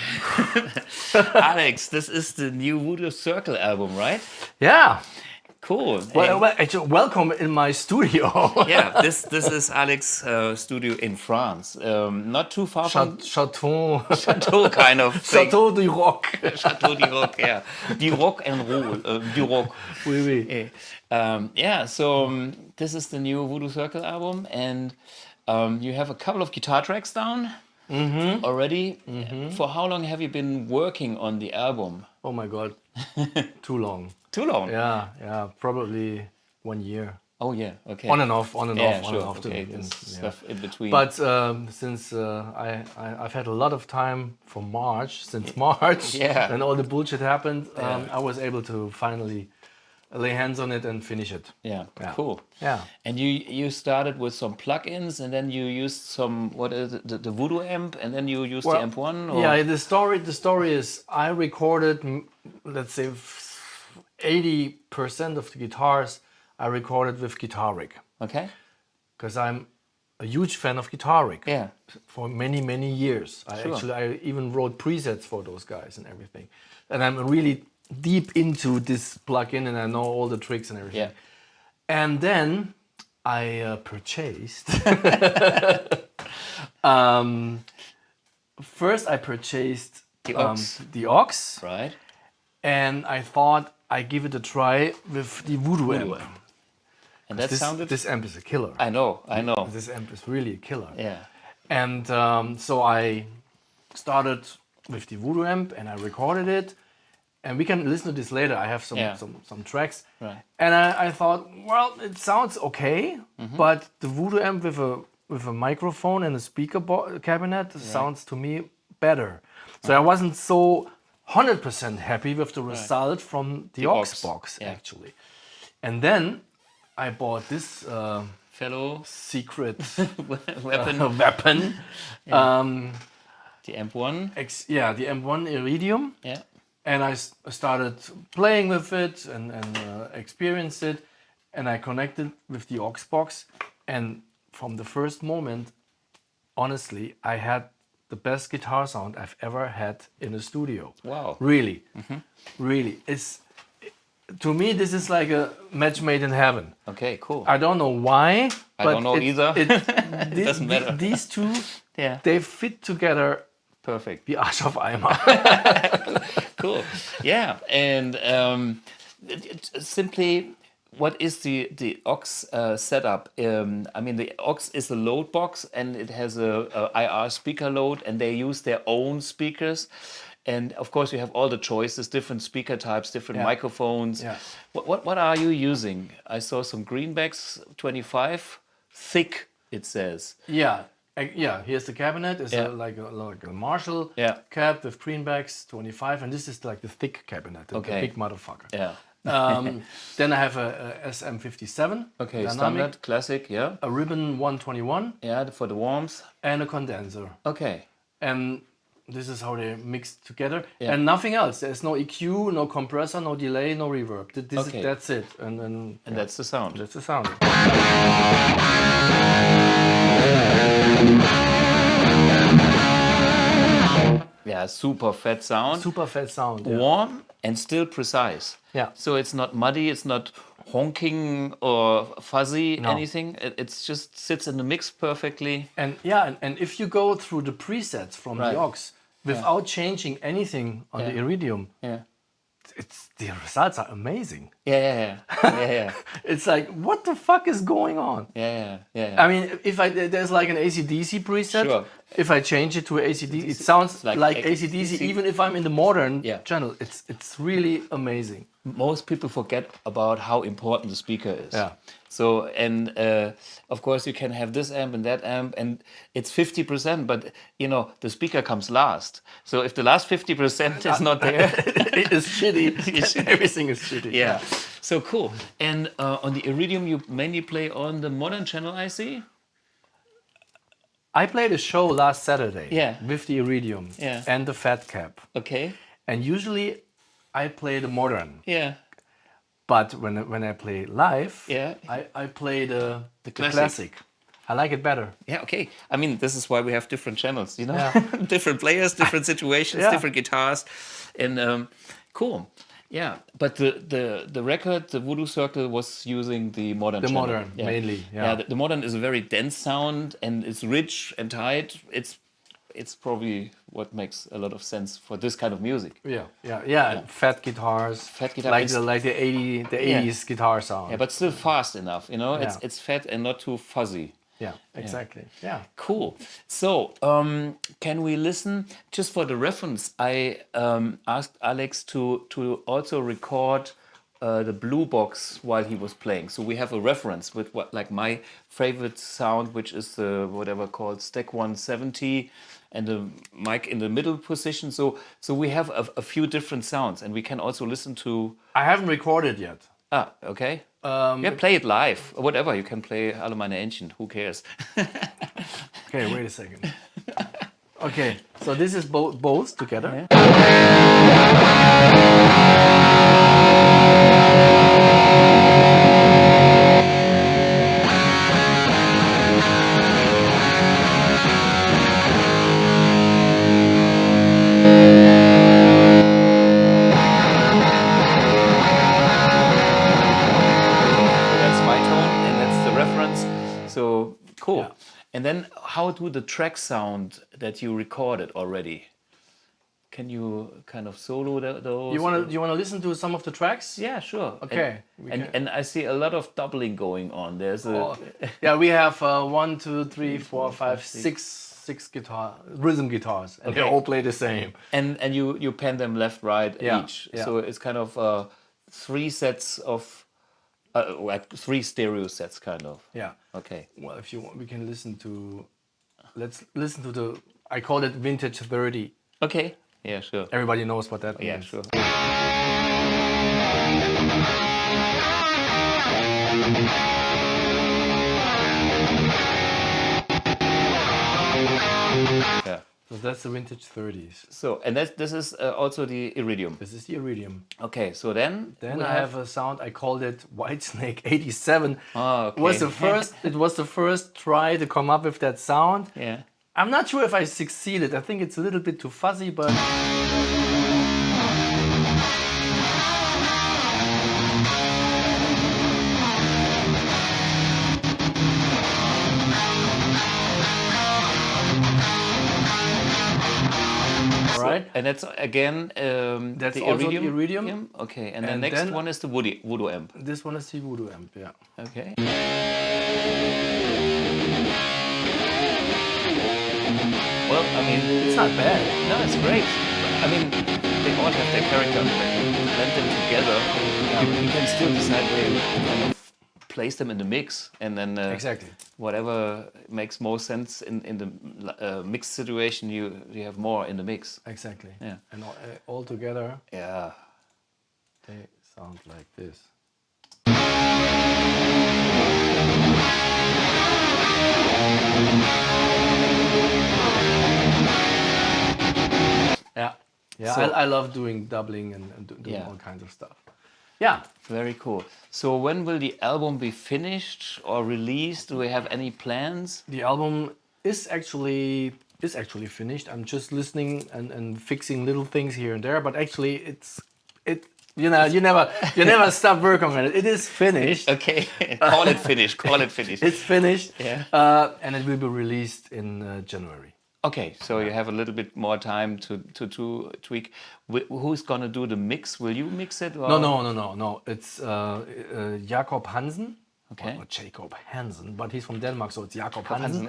Alex, this is the new Voodoo Circle album, right? Yeah. Cool. Well, actually, welcome in my studio. Yeah, this is Alex's studio in France. Not too far from Chateau. Chateau kind of thing. Chateau du Rock. Chateau du Rock, yeah. Du Rock and Roll. Du Rock. Oui, oui. Yeah, so this is the new Voodoo Circle album, and you have a couple of guitar tracks down already. For how long have you been working on the album? Oh my God, too long. Too long? Yeah, probably 1 year. Oh yeah, okay. On and off, on and off, on sure. and off. Okay, stuff in between. But since I've had a lot of time from March, since March, and all the bullshit happened, I was able to finally lay hands on it and finish it. Yeah, cool. Yeah. And you started with some plugins, and then you used some, what is it, the Voodoo amp, and then you used the AMP1? Or? Yeah, the story is I recorded, let's say, 80% of the guitars I recorded with Guitar Rig. Okay. Because I'm a huge fan of Guitar Rig. Yeah. For many years. I even wrote presets for those guys and everything. And I'm really deep into this plugin, and I know all the tricks and everything. Yeah. And then I purchased. First, I purchased the aux. Right. And I thought I'd give it a try with the Voodoo amp. And that sounded... This amp is a killer. I know. This amp is really a killer. Yeah. And so I started with the Voodoo amp and I recorded it. And we can listen to this later. I have some tracks. Right. And I thought, well, it sounds okay, but the Voodoo amp with with a microphone and a speaker cabinet sounds to me better. So I wasn't so 100% happy with the result from the aux box actually. And then I bought this fellow secret weapon. The AMP1. The AMP1 Iridium. Yeah. And I started playing with it and experienced it. And I connected with the aux box. And from the first moment, honestly, I had the best guitar sound I've ever had in a studio. Wow. Really. Really. To me, this is like a match made in heaven. Okay, cool. I don't know why. I don't know either. It doesn't matter. These two, they fit together. Perfect. Wie Arsch auf Eimer. Cool. Yeah, and simply, what is the aux setup? I mean, the aux is a load box, and it has a IR speaker load, and they use their own speakers. And of course, you have all the choices, different speaker types, different microphones. Yeah. What are you using? I saw some Greenbacks 25, thick, it says. Yeah. Here's the cabinet. It's like a Marshall cab with Greenbacks 25, and this is like the thick cabinet, the big motherfucker. Yeah. Then I have a SM57. Okay, dynamic, standard, classic, yeah. A Ribbon 121. Yeah, for the warmth. And a condenser. Okay. And this is how they mix together. Yeah. And nothing else. There's no EQ, no compressor, no delay, no reverb. That's it. And that's the sound. That's the sound. Yeah, super fat sound. Super fat sound. Warm and still precise. Yeah. So it's not muddy, it's not honking or fuzzy, anything. It's just sits in the mix perfectly. And and if you go through the presets from the aux without changing anything on the Iridium, the results are amazing. Yeah. It's like, what the fuck is going on? Yeah. I mean, if there's like an AC/DC preset, if I change it to AC/DC, it sounds like AC/DC. Even if I'm in the modern channel, it's really amazing. Most people forget about how important the speaker is. Yeah. So, and of course you can have this amp and that amp, and it's 50%, but you know, the speaker comes last. So if the last 50% is not there, it is shitty. Everything is shitty. Yeah. So cool. And on the Iridium, you mainly play on the modern channel, I see? I played a show last Saturday with the Iridium and the Fat Cap. Okay. And usually I play the modern. Yeah. But when I play live, I play the classic. I like it better. Yeah, okay. I mean, this is why we have different channels, you know? Different players, different situations, different guitars. And cool. Yeah, but the record, the Voodoo Circle, was using the modern channel. Modern, mainly. Yeah, the modern is a very dense sound, and it's rich and tight. It's probably what makes a lot of sense for this kind of music. Yeah. Fat guitars. Like the 80s guitar sound. Yeah, but still fast enough, you know? It's fat and not too fuzzy. Yeah, exactly. Yeah. Cool. So, can we listen? Just for the reference, I asked Alex to also record the BluBOX while he was playing. So we have a reference with like my favorite sound, which is the whatever called Stack 170, and the mic in the middle position. So we have a few different sounds, and we can also listen to. I haven't recorded yet. Ah, okay. Play it live, or whatever. You can play Alle meine Entchen. Who cares? Okay, wait a second. Okay, so this is both together. So cool. Yeah. And then how do the tracks sound that you recorded already? Can you kind of solo those? You want to listen to some of the tracks? Yeah, sure. Okay. And I see a lot of doubling going on. There's we have 1, 2, 3, 4, 5, 6 rhythm guitars, and they all play the same. And you pan them left, right each. Yeah. So it's kind of 3 sets of Like 3 stereo sets, kind of. Yeah. Okay. Well, if you want, we can listen to. Let's listen to the. I call it Vintage 30. Okay. Yeah, sure. Everybody knows what that means. Yeah, sure. Yeah. So that's the Vintage 30s. So, and this is also the Iridium. This is the Iridium. Okay, so then Then we I have a sound. I called it Whitesnake 87. Oh, okay. Was the first. It was the first try to come up with that sound. Yeah. I'm not sure if I succeeded. I think it's a little bit too fuzzy, but. Right. And that's again That's the also Iridium. the Iridium. Okay, and the And next then- one is the Voodoo amp. This one is the Voodoo amp, yeah. Okay. Well, I mean, It's not bad. no, it's great. I mean, they all have their character. When you blend them together, you can still decide where you kind of place them in the mix, and then Exactly. whatever makes more sense in the mix situation, you have more in the mix. Exactly. Yeah. And all together, Yeah. they sound like this. Yeah. Yeah. So- I love doing doubling and doing Yeah. all kinds of stuff. Yeah. Very cool. So when will the album be finished or released? Do we have any plans? The album is actually finished. I'm just listening and fixing little things here and there, but actually you never stop working on it. It is finished. Okay, call it finished. Call it finished. It's finished. Yeah. And it will be released in January. Okay, so you have a little bit more time to tweak. Who's gonna do the mix? Will you mix it? Or? No. It's Jakob Hansen. Okay. Or Jacob Hansen, but he's from Denmark, so it's Jakob Hansen.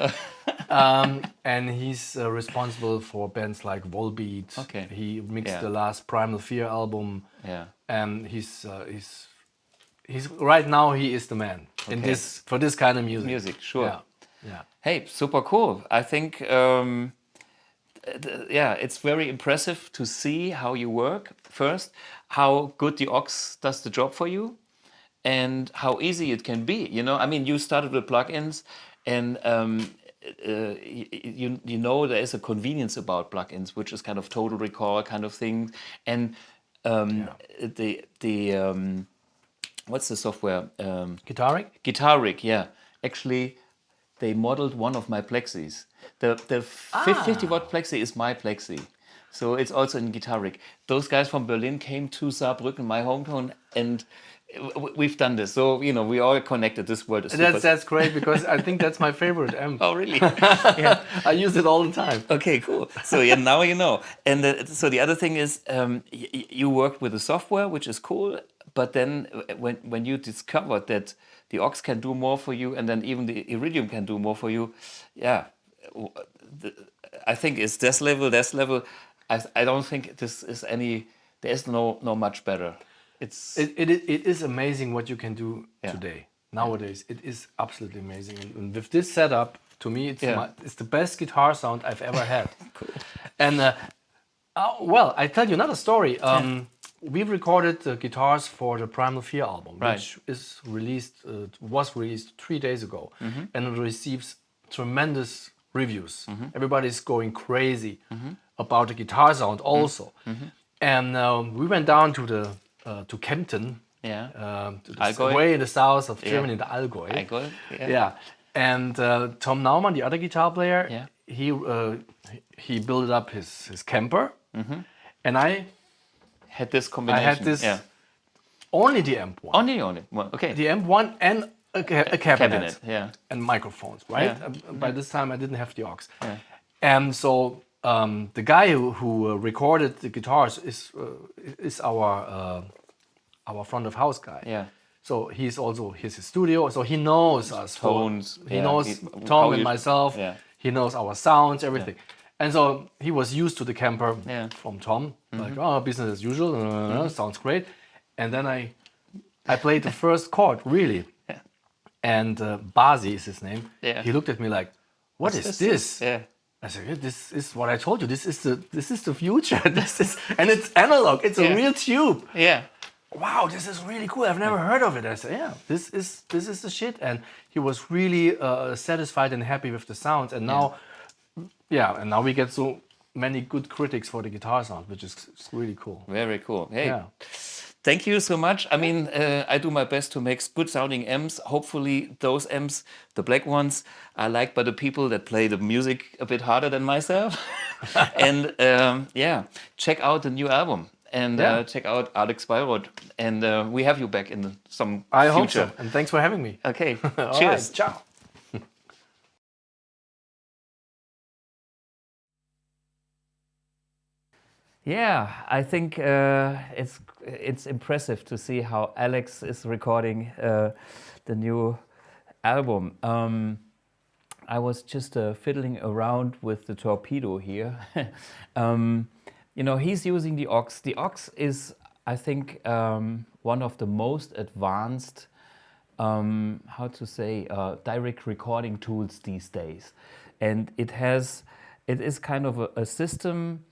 Hansen. And he's responsible for bands like Volbeat. Okay. He mixed Yeah. the last Primal Fear album. Yeah. And he's right now he is the man in Okay. for this kind of music. Music, sure. Yeah. Yeah. Hey, super cool. I think, it's very impressive to see how you work first, how good the aux does the job for you, and how easy it can be. You know, I mean, you started with plugins, and you know there is a convenience about plugins, which is kind of total recall kind of thing, and what's the software? Guitaric? Yeah. Actually, they modeled one of my plexis. The 50-watt plexi is my plexi. So it's also in Guitaric. Those guys from Berlin came to Saarbrücken, my hometown, and we've done this. So, you know, we all connected. This world is super. That's great because I think that's my favorite amp. Oh, really? Yeah. I use it all the time. Okay, cool. So yeah, now you know. And so the other thing is, you worked with the software, which is cool. But then when you discovered that the aux can do more for you, and then even the Iridium can do more for you, yeah, I think it's this level. I don't think this is any. There is no much better. It is amazing what you can do today. Nowadays, it is absolutely amazing. And with this setup, to me, it's the best guitar sound I've ever had. Cool. And well, I tell you another story. We recorded the guitars for the Primal Fear album, which is was released 3 days ago, and it receives tremendous reviews. Everybody's going crazy about the guitar sound also. And we went down to Kempten, way in the south of Germany, the Allgäu. Allgäu, Yeah. And Tom Naumann, the other guitar player, he built up his camper, and I had this combination. I had this only the AMP1. Only. Well, okay. The AMP1 and a cabinet. Yeah. And microphones, right? Yeah. By this time, I didn't have the aux. Yeah. And so the guy who recorded the guitars is our front of house guy. Yeah. So he's his studio. So he knows us. Tones. He knows Tom and myself. Yeah. He knows our sounds, everything. And so he was used to the camper from Tom. Like, business as usual. Sounds great. And then I played the first chord, really. Yeah. And Bazi is his name. Yeah. He looked at me like, what is this? Yeah. I said, yeah, this is what I told you. This is the future. And it's analog. It's a real tube. Yeah. Wow, this is really cool. I've never heard of it. I said, yeah, this is the shit. And he was really satisfied and happy with the sounds. And now, and now we get so many good critics for the guitar sound, which is really cool. Very cool. Hey, thank you so much. I mean, I do my best to make good sounding amps. Hopefully those amps, the black ones, are liked by the people that play the music a bit harder than myself. And check out the new album. And check out Alex Beyrodt. And we have you back in some I future. hope so. And thanks for having me. Okay. All Cheers. right, ciao. Yeah, I think it's impressive to see how Alex is recording the new album. I was just fiddling around with the Torpedo here. You know, he's using the aux. The aux is, I think, one of the most advanced, direct recording tools these days. And it is kind of a system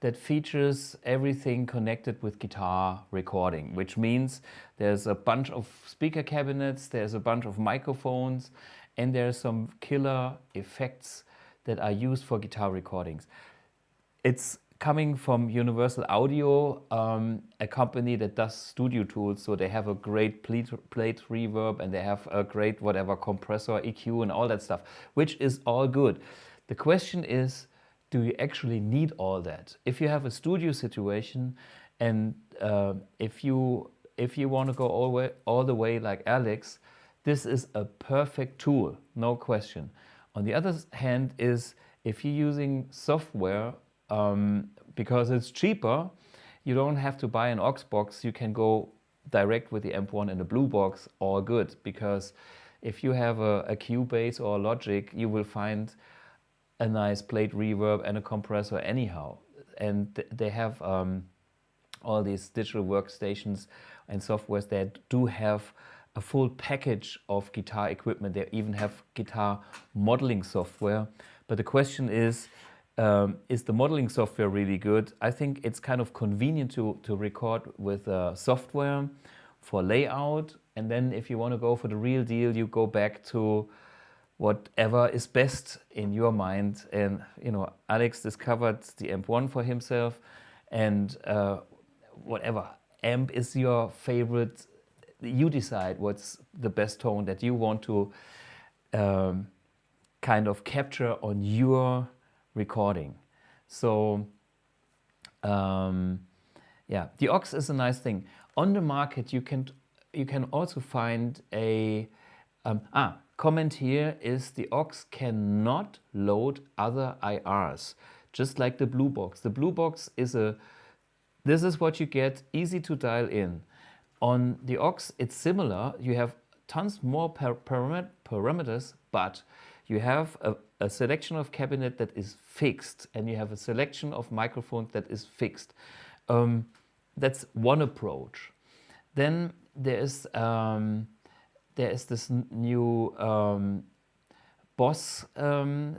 that features everything connected with guitar recording, which means there's a bunch of speaker cabinets, there's a bunch of microphones, and there's some killer effects that are used for guitar recordings. It's coming from Universal Audio, a company that does studio tools, so they have a great plate reverb and they have a great whatever compressor, EQ and all that stuff, which is all good. The question is, do you actually need all that? If you have a studio situation and if you want to go all the way like Alex, this is a perfect tool, no question. On the other hand is if you're using software, because it's cheaper, you don't have to buy an aux box, you can go direct with the AMP1 and the BluBOX, all good. Because if you have a Cubase or a Logic, you will find a nice plate reverb and a compressor anyhow. And they have all these digital workstations and softwares that do have a full package of guitar equipment. They even have guitar modeling software. But the question is the modeling software really good? I think it's kind of convenient to record with software for layout. And then if you want to go for the real deal, you go back to whatever is best in your mind. And you know, Alex discovered the AMP1 for himself, and whatever amp is your favorite, you decide what's the best tone that you want to kind of capture on your recording. So the aux is a nice thing. On the market you can also find a comment here is the aux cannot load other IRs, just like the BluBOX. The BluBOX is this is what you get, easy to dial in. On the aux, it's similar. You have tons more parameters, but you have a selection of cabinet that is fixed, and you have a selection of microphones that is fixed. That's one approach. Then there is this new Boss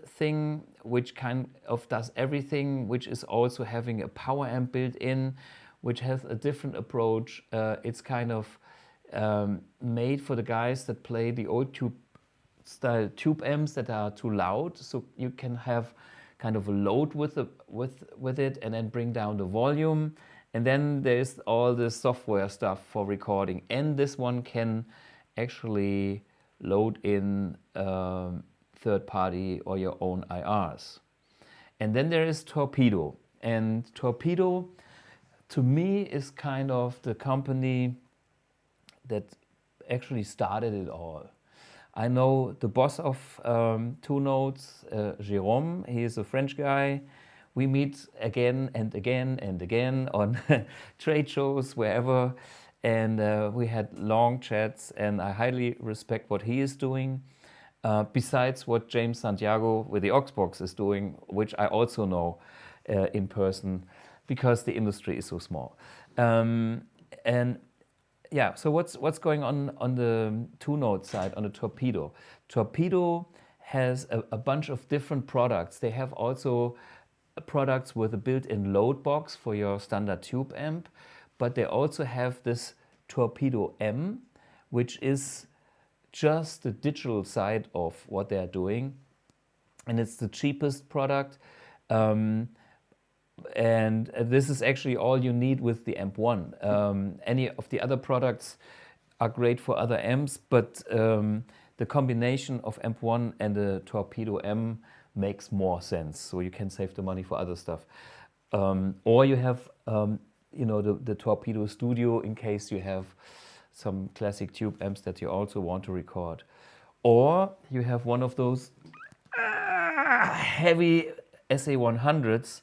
thing, which kind of does everything, which is also having a power amp built in, which has a different approach. It's kind of made for the guys that play the old style tube amps that are too loud, so you can have kind of a load with it and then bring down the volume. And then there's all the software stuff for recording, and this one can actually load in third party or your own IRs. And then there is Torpedo, and Torpedo to me is kind of the company that actually started it all. I know the boss of Two Notes, Jérôme. He is a French guy. We meet again and again and again on trade shows, wherever, and we had long chats, and I highly respect what he is doing. Besides what James Santiago with the Auxbox is doing, which I also know in person, because the industry is so small. And yeah, so what's going on the two-note side, on the Torpedo? Torpedo has a bunch of different products. They have also products with a built-in load box for your standard tube amp, but they also have this Torpedo M, which is just the digital side of what they're doing. And it's the cheapest product. And this is actually all you need with the AMP1. Any of the other products are great for other amps, but the combination of AMP1 and the Torpedo M makes more sense. So you can save the money for other stuff. Or you have, you know, the Torpedo Studio in case you have some classic tube amps that you also want to record. Or you have one of those heavy SA100s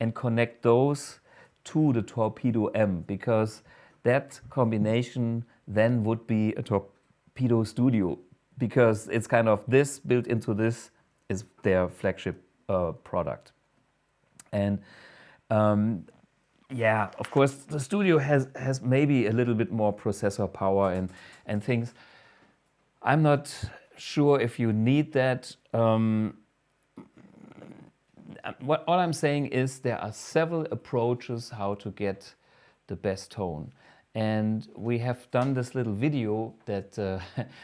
and connect those to the Torpedo M, because that combination then would be a Torpedo Studio, because it's kind of this built into this is their flagship product. And yeah, of course, the Studio has maybe a little bit more processor power and things. I'm not sure if you need that. All I'm saying is there are several approaches how to get the best tone. And we have done this little video that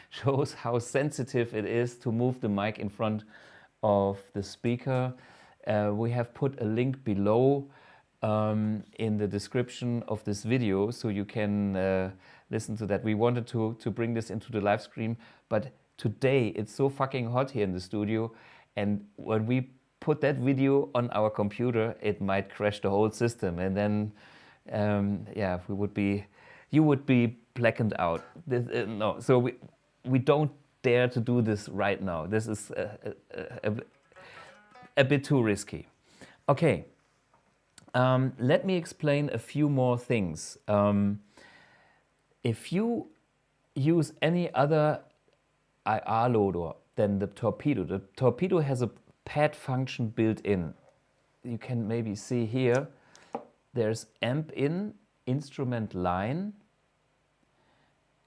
shows how sensitive it is to move the mic in front of the speaker. We have put a link below in the description of this video, so you can listen to that. We wanted to bring this into the live stream, but today it's so fucking hot here in the studio, and when we put that video on our computer, it might crash the whole system, and then yeah, you would be blackened out. No, so we don't dare to do this right now. This is a bit too risky. Okay, let me explain a few more things. If you use any other IR loader than the Torpedo has a pad function built in. You can maybe see here, there's amp in, instrument line,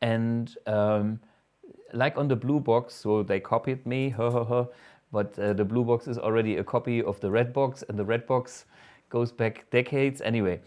and like on the BluBOX, so they copied me, but the BluBOX is already a copy of the red box, and the red box goes back decades. Anyway,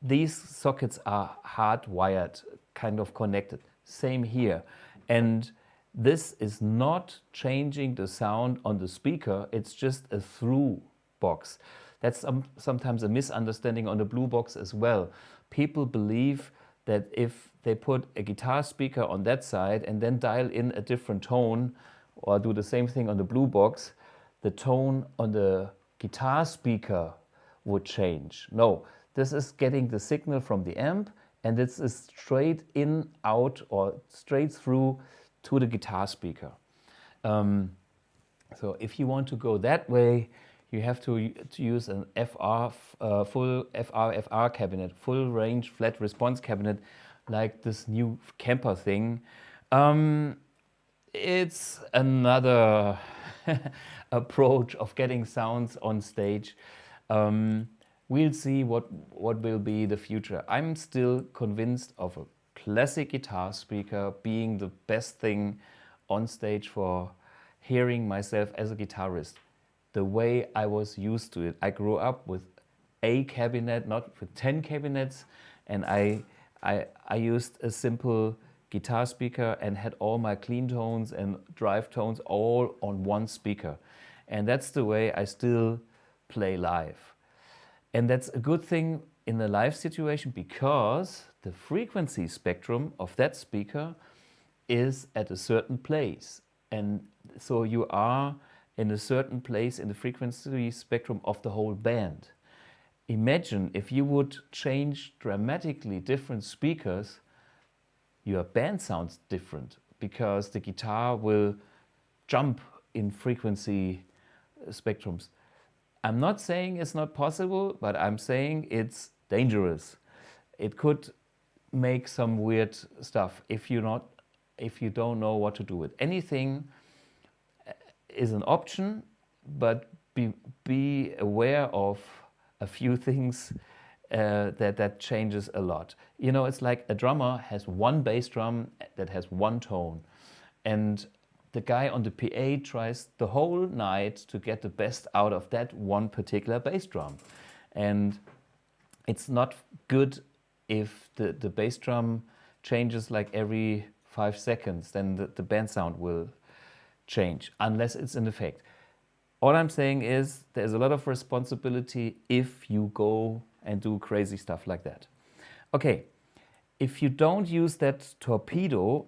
these sockets are hardwired, kind of connected. Same here. And this is not changing the sound on the speaker, it's just a through box. That's sometimes a misunderstanding on the BluBOX as well. People believe that if they put a guitar speaker on that side and then dial in a different tone, or do the same thing on the BluBOX, the tone on the guitar speaker would change. No, this is getting the signal from the amp, and this is straight in, out, or straight through to the guitar speaker. So if you want to go that way, you have to use an full FR cabinet, full range flat response cabinet, like this new Kemper thing. It's another approach of getting sounds on stage. We'll see what will be the future. I'm still convinced of a classic guitar speaker being the best thing on stage for hearing myself as a guitarist, the way I was used to it. I grew up with a cabinet, not with 10 cabinets, and I used a simple guitar speaker and had all my clean tones and drive tones all on one speaker. And that's the way I still play live. And that's a good thing in a live situation, because the frequency spectrum of that speaker is at a certain place. And so you are in a certain place in the frequency spectrum of the whole band. Imagine if you would change dramatically different speakers, your band sounds different, because the guitar will jump in frequency spectrums. I'm not saying it's not possible, but I'm saying it's dangerous. It could make some weird stuff if you don't know what to do with anything. Is an option, but be aware of a few things that changes a lot. You know, it's like a drummer has one bass drum that has one tone, and the guy on the PA tries the whole night to get the best out of that one particular bass drum. And it's not good if the bass drum changes like every 5 seconds, then the band sound will change, unless it's an effect. All I'm saying is there's a lot of responsibility if you go and do crazy stuff like that. Okay, if you don't use that torpedo,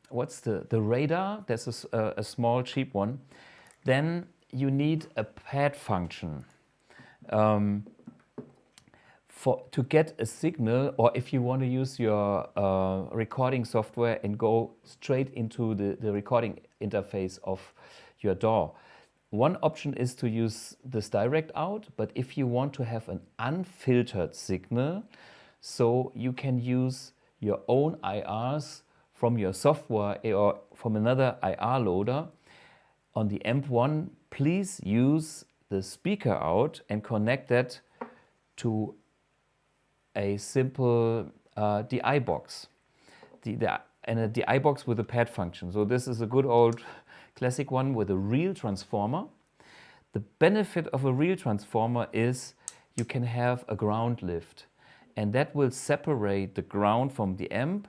what's the radar? There's a small cheap one. Then you need a pad function to get a signal, or if you want to use your recording software and go straight into the recording interface of your DAW. One option is to use this direct out, but if you want to have an unfiltered signal, so you can use your own IRs from your software or from another IR loader. On the AMP1, please use the speaker out and connect that to a simple DI box. And a DI box with a pad function. So this is a good old classic one with a real transformer. The benefit of a real transformer is you can have a ground lift, and that will separate the ground from the amp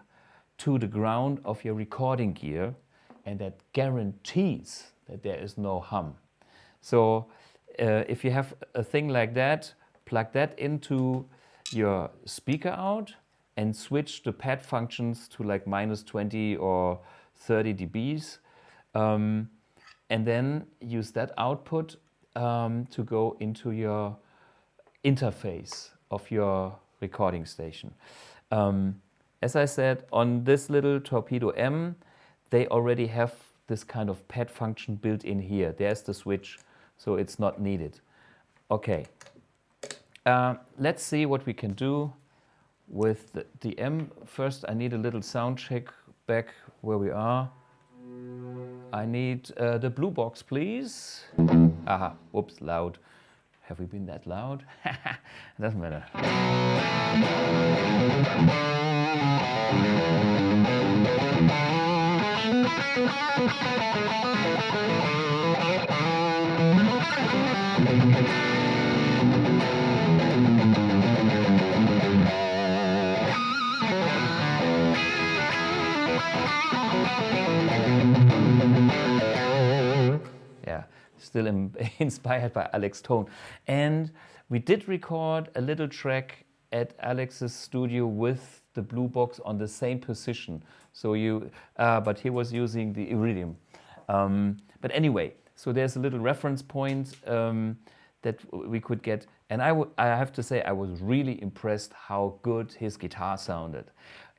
to the ground of your recording gear, and that guarantees that there is no hum. So if you have a thing like that, plug that into your speaker out and switch the pad functions to like -20 or 30 dBs. And then use that output to go into your interface of your recording station. As I said, on this little Torpedo M, they already have this kind of pad function built in here. There's the switch, so it's not needed. Okay, let's see what we can do with the M. First, I need a little sound check back where we are. I need the BluBOX, please. Aha, whoops, loud. Have we been that loud? Doesn't matter. Yeah, still inspired by Alex's tone. And we did record a little track at Alex's studio with the BluBOX on the same position. So but he was using the Iridium. But anyway, so there's a little reference point that we could get. And I have to say, I was really impressed how good his guitar sounded,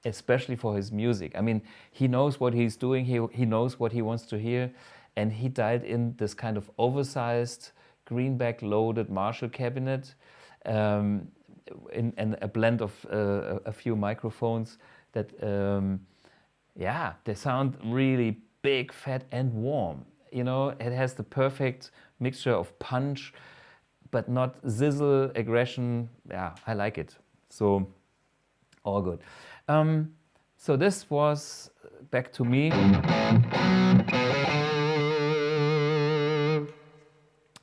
especially for his music. I mean, he knows what he's doing, he knows what he wants to hear, and he dialed in this kind of oversized greenback loaded Marshall cabinet in a blend of a few microphones that, yeah, they sound really big, fat, and warm. You know, it has the perfect mixture of punch, but not zizzle, aggression. Yeah, I like it. So, all good. So this was back to me.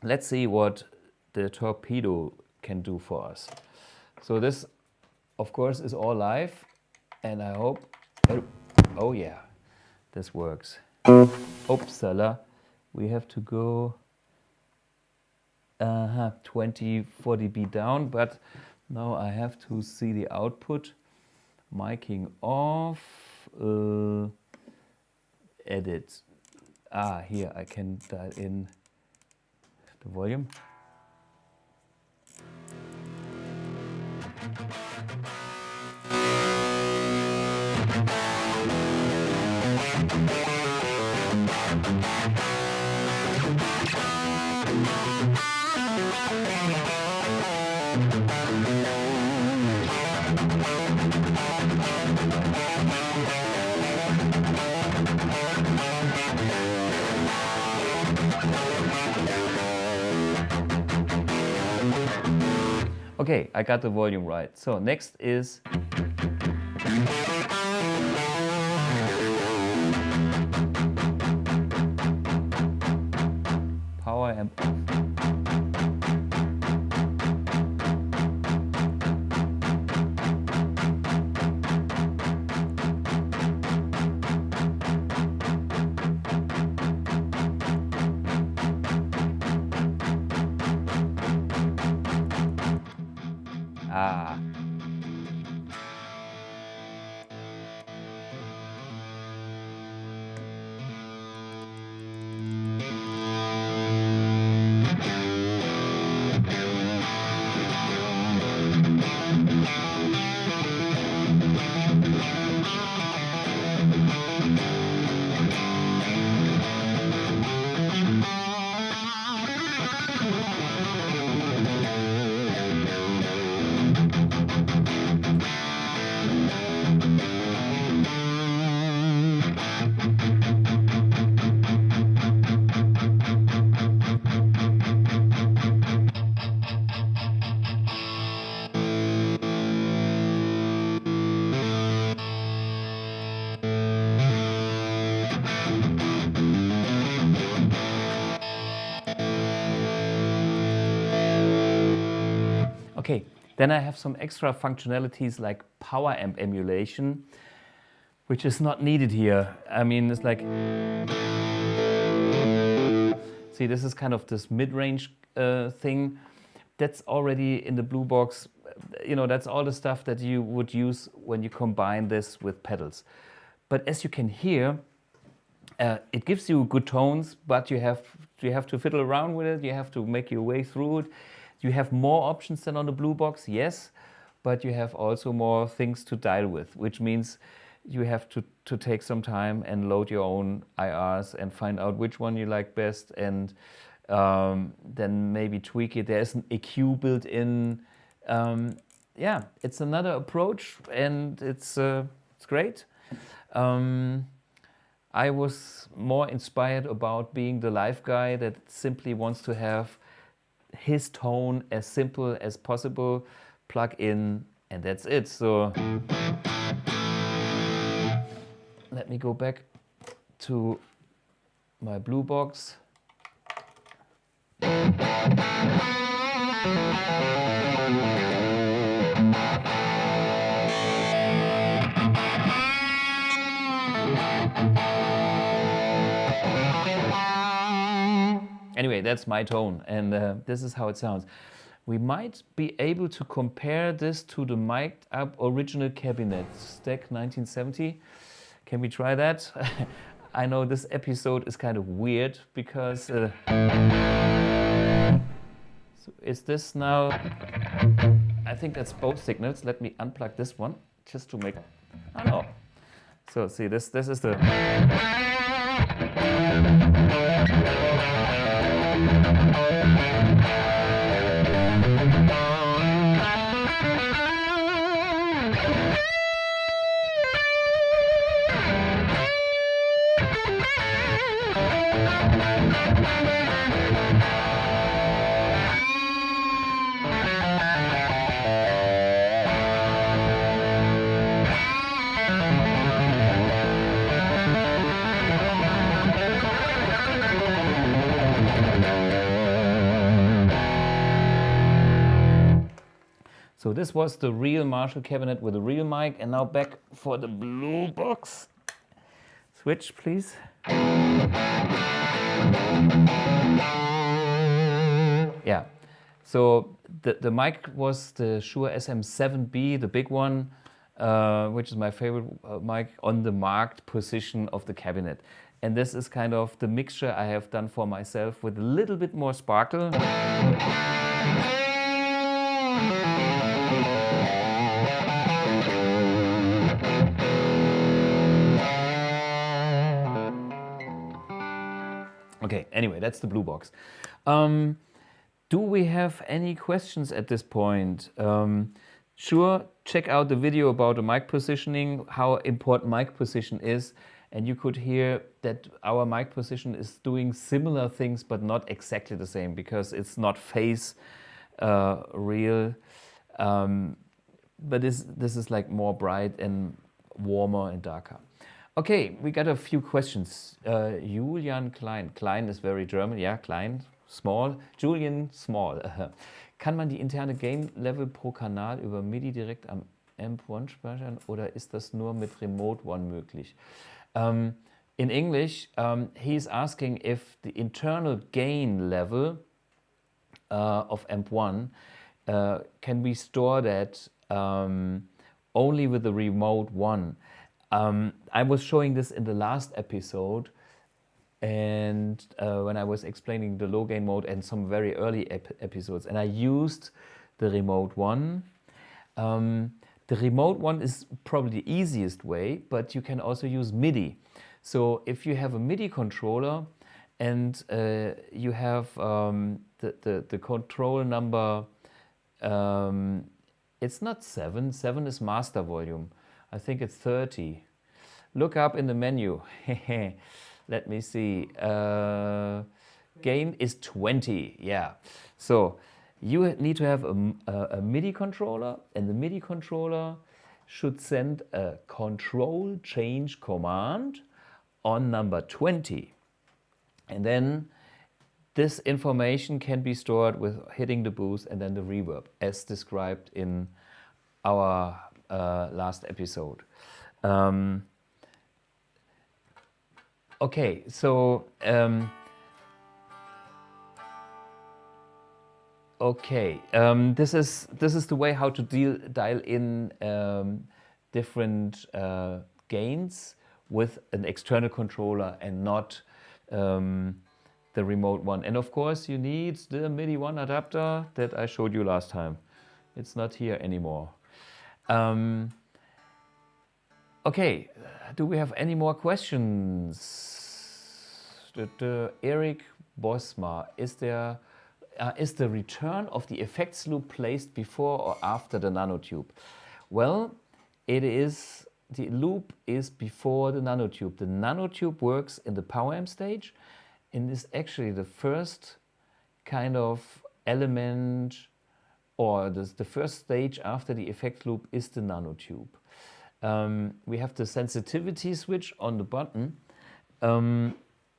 Let's see what the Torpedo can do for us. So this, of course, is all live, and I hope, oh yeah, this works. Upsala, we have to go 24 dB down, but now I have to see the output. Miking off, edit. Here I can dial in the volume. Okay, I got the volume right. So next is power amp. Ah. Okay, then I have some extra functionalities like power amp emulation, which is not needed here. I mean, it's like, see, this is kind of this mid-range thing. That's already in the BluBOX. You know, that's all the stuff that you would use when you combine this with pedals. But as you can hear, it gives you good tones, but you have to fiddle around with it. You have to make your way through it. You have more options than on the BluBOX, yes, but you have also more things to dial with, which means you have to take some time and load your own IRs and find out which one you like best, and then maybe tweak it. There's an EQ built in. Yeah, it's another approach, and it's great. I was more inspired about being the live guy that simply wants to have his tone as simple as possible, plug in, and that's it. So let me go back to my BluBOX. Anyway, that's my tone, and this is how it sounds. We might be able to compare this to the mic'd up original cabinet, Stack 1970. Can we try that? I know this episode is kind of weird because... so is this now... I think that's both signals. Let me unplug this one just to make... Oh no. So see, this is the... So this was the real Marshall cabinet with a real mic, and now back for the BluBOX. Switch, please. Yeah, so the mic was the Shure SM7B, the big one, which is my favorite mic on the marked position of the cabinet. And this is kind of the mixture I have done for myself with a little bit more sparkle. Okay, anyway, that's the BluBOX. Do we have any questions at this point? Sure, check out the video about the mic positioning, how important mic position is, and you could hear that our mic position is doing similar things but not exactly the same because it's not phase real. But this is like more bright and warmer and darker. Okay, we got a few questions. Julian Klein. Klein is very German. Yeah, Klein, small. Julian, small. Kann man die interne Gain-Level pro Kanal über MIDI direkt am AMP1 speichern oder ist das nur mit Remote One möglich? In English, he's asking if the internal gain level of AMP1 can we store that only with the Remote One. I was showing this in the last episode, and when I was explaining the low gain mode and some very early episodes, and I used the Remote One. The Remote One is probably the easiest way, but you can also use MIDI. So if you have a MIDI controller and you have the control number, it's not 7, 7 is master volume. I think it's 30. Look up in the menu. Let me see. Gain is 20, yeah. So you need to have a MIDI controller, and the MIDI controller should send a control change command on number 20. And then this information can be stored with hitting the boost and then the reverb, as described in our last episode. Okay, so this is the way how to dial in different gains with an external controller and not the Remote One. And of course you need the MIDI One adapter that I showed you last time. It's not here anymore. Okay, do we have any more questions? Eric Bosma, is the return of the effects loop placed before or after the nanotube? Well, it is, the loop is before the nanotube. The nanotube works in the power amp stage and is actually the first kind of element, or the first stage after the effect loop is the nanotube. We have the sensitivity switch on the button.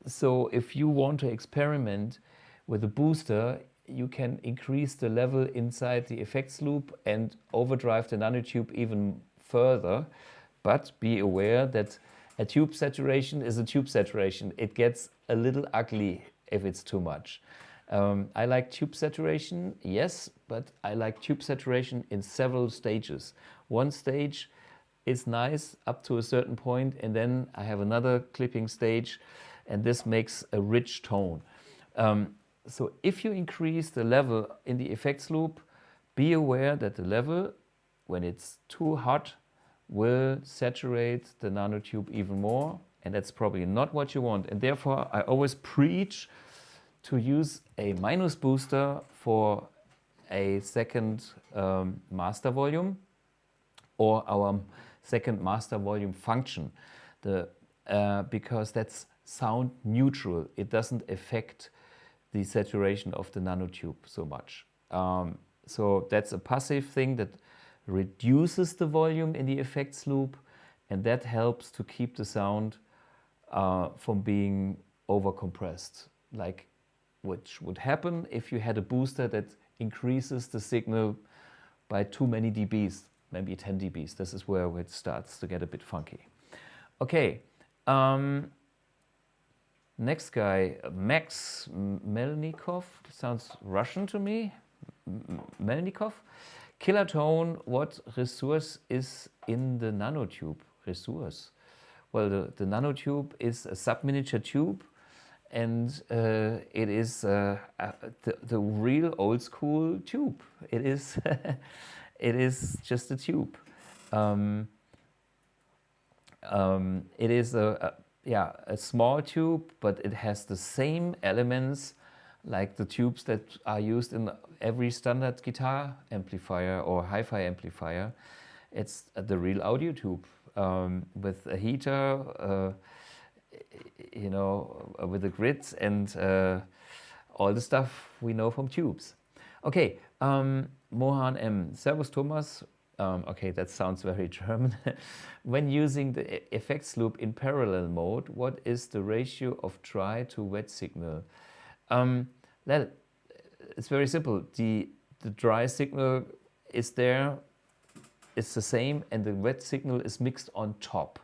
So if you want to experiment with a booster, you can increase the level inside the effects loop and overdrive the nanotube even further. But be aware that a tube saturation is a tube saturation. It gets a little ugly if it's too much. I like tube saturation, yes, but I like tube saturation in several stages. One stage is nice up to a certain point, and then I have another clipping stage, and this makes a rich tone. So if you increase the level in the effects loop, be aware that the level, when it's too hot, will saturate the nanotube even more, and that's probably not what you want. And therefore, I always preach to use a minus booster for a second master volume, or our second master volume function, because that's sound neutral. It doesn't affect the saturation of the nanotube so much. So that's a passive thing that reduces the volume in the effects loop, and that helps to keep the sound from being overcompressed, like which would happen if you had a booster that increases the signal by too many dBs, maybe 10 dBs. This is where it starts to get a bit funky. Okay, next guy, Max Melnikov, sounds Russian to me. Melnikov. Killer tone, what resource is in the nanotube? Resource? Well, the nanotube is a sub-miniature tube, and it is the real old school tube. It is, it is just a tube. It is a small tube, but it has the same elements like the tubes that are used in every standard guitar amplifier or hi-fi amplifier. It's the real audio tube with a heater, you know, with the grids and all the stuff we know from tubes. Okay, Mohan M. Servus Thomas. Okay, that sounds very German. When using the effects loop in parallel mode, what is the ratio of dry to wet signal? Well, it's very simple. The dry signal is there, it's the same, and the wet signal is mixed on top.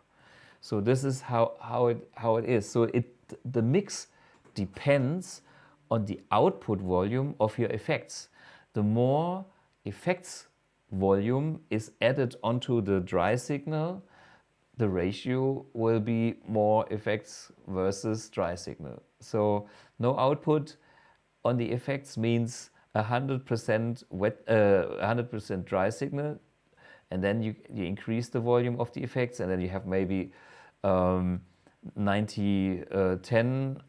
So this is how it is. So the mix depends on the output volume of your effects. The more effects volume is added onto the dry signal, the ratio will be more effects versus dry signal. So no output on the effects means 100% wet, 100% dry signal, and then you increase the volume of the effects, and then you have maybe 90-10,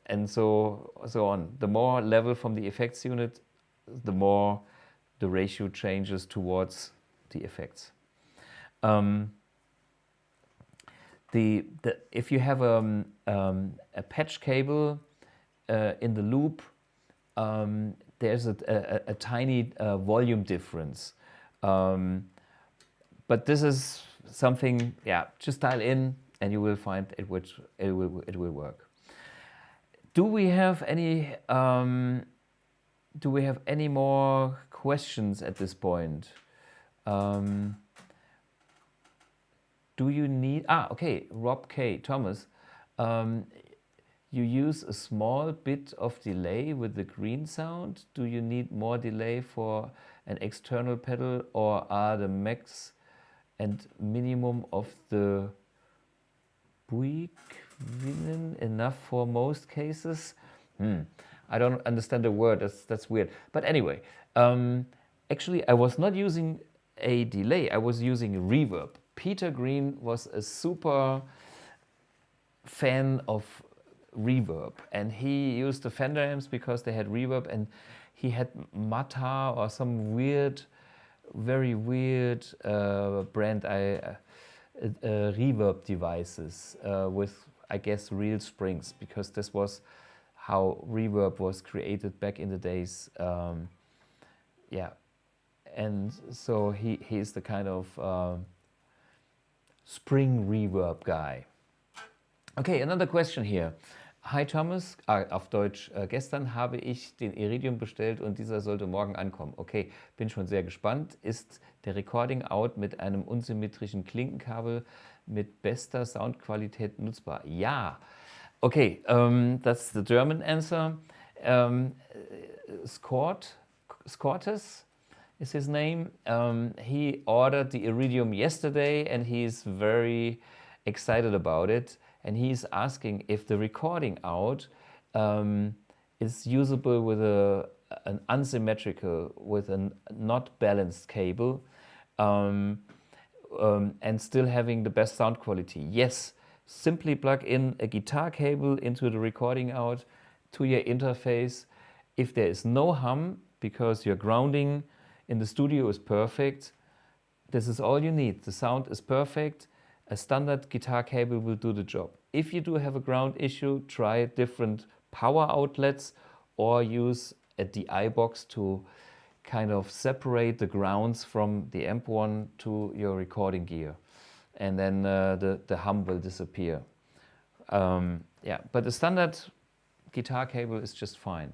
and so on. The more level from the effects unit, the more the ratio changes towards the effects. If you have a patch cable in the loop, there's a tiny volume difference. But this is something, yeah, just dial in and you will find it will work. Do we have any more questions at this point? Do you need, okay, Rob K. Thomas, you use a small bit of delay with the green sound. Do you need more delay for an external pedal, or are the max and minimum of the Buick enough for most cases? I don't understand the word, that's weird. But anyway, actually I was not using a delay, I was using reverb. Peter Green was a super fan of reverb, and he used the Fender amps because they had reverb, and he had Mata or some weird, very weird brand reverb devices with, I guess, real springs, because this was how reverb was created back in the days. Yeah, and so he's the kind of spring reverb guy. Okay, another question here. Hi Thomas, auf Deutsch. Gestern habe ich den Iridium bestellt und dieser sollte morgen ankommen. Okay, bin schon sehr gespannt. Ist der Recording Out mit einem unsymmetrischen Klinkenkabel mit bester Soundqualität nutzbar? Ja. Okay, that's the German answer. Scortus is his name. He ordered the Iridium yesterday and he's very excited about it. And he's asking if the recording out is usable with an unsymmetrical, with a not balanced cable, and still having the best sound quality. Yes, simply plug in a guitar cable into the recording out to your interface. If there is no hum, because your grounding in the studio is perfect, this is all you need. The sound is perfect. A standard guitar cable will do the job. If you do have a ground issue, try different power outlets or use a DI box to kind of separate the grounds from the AMP1 to your recording gear. And then the hum will disappear. Yeah, but the standard guitar cable is just fine.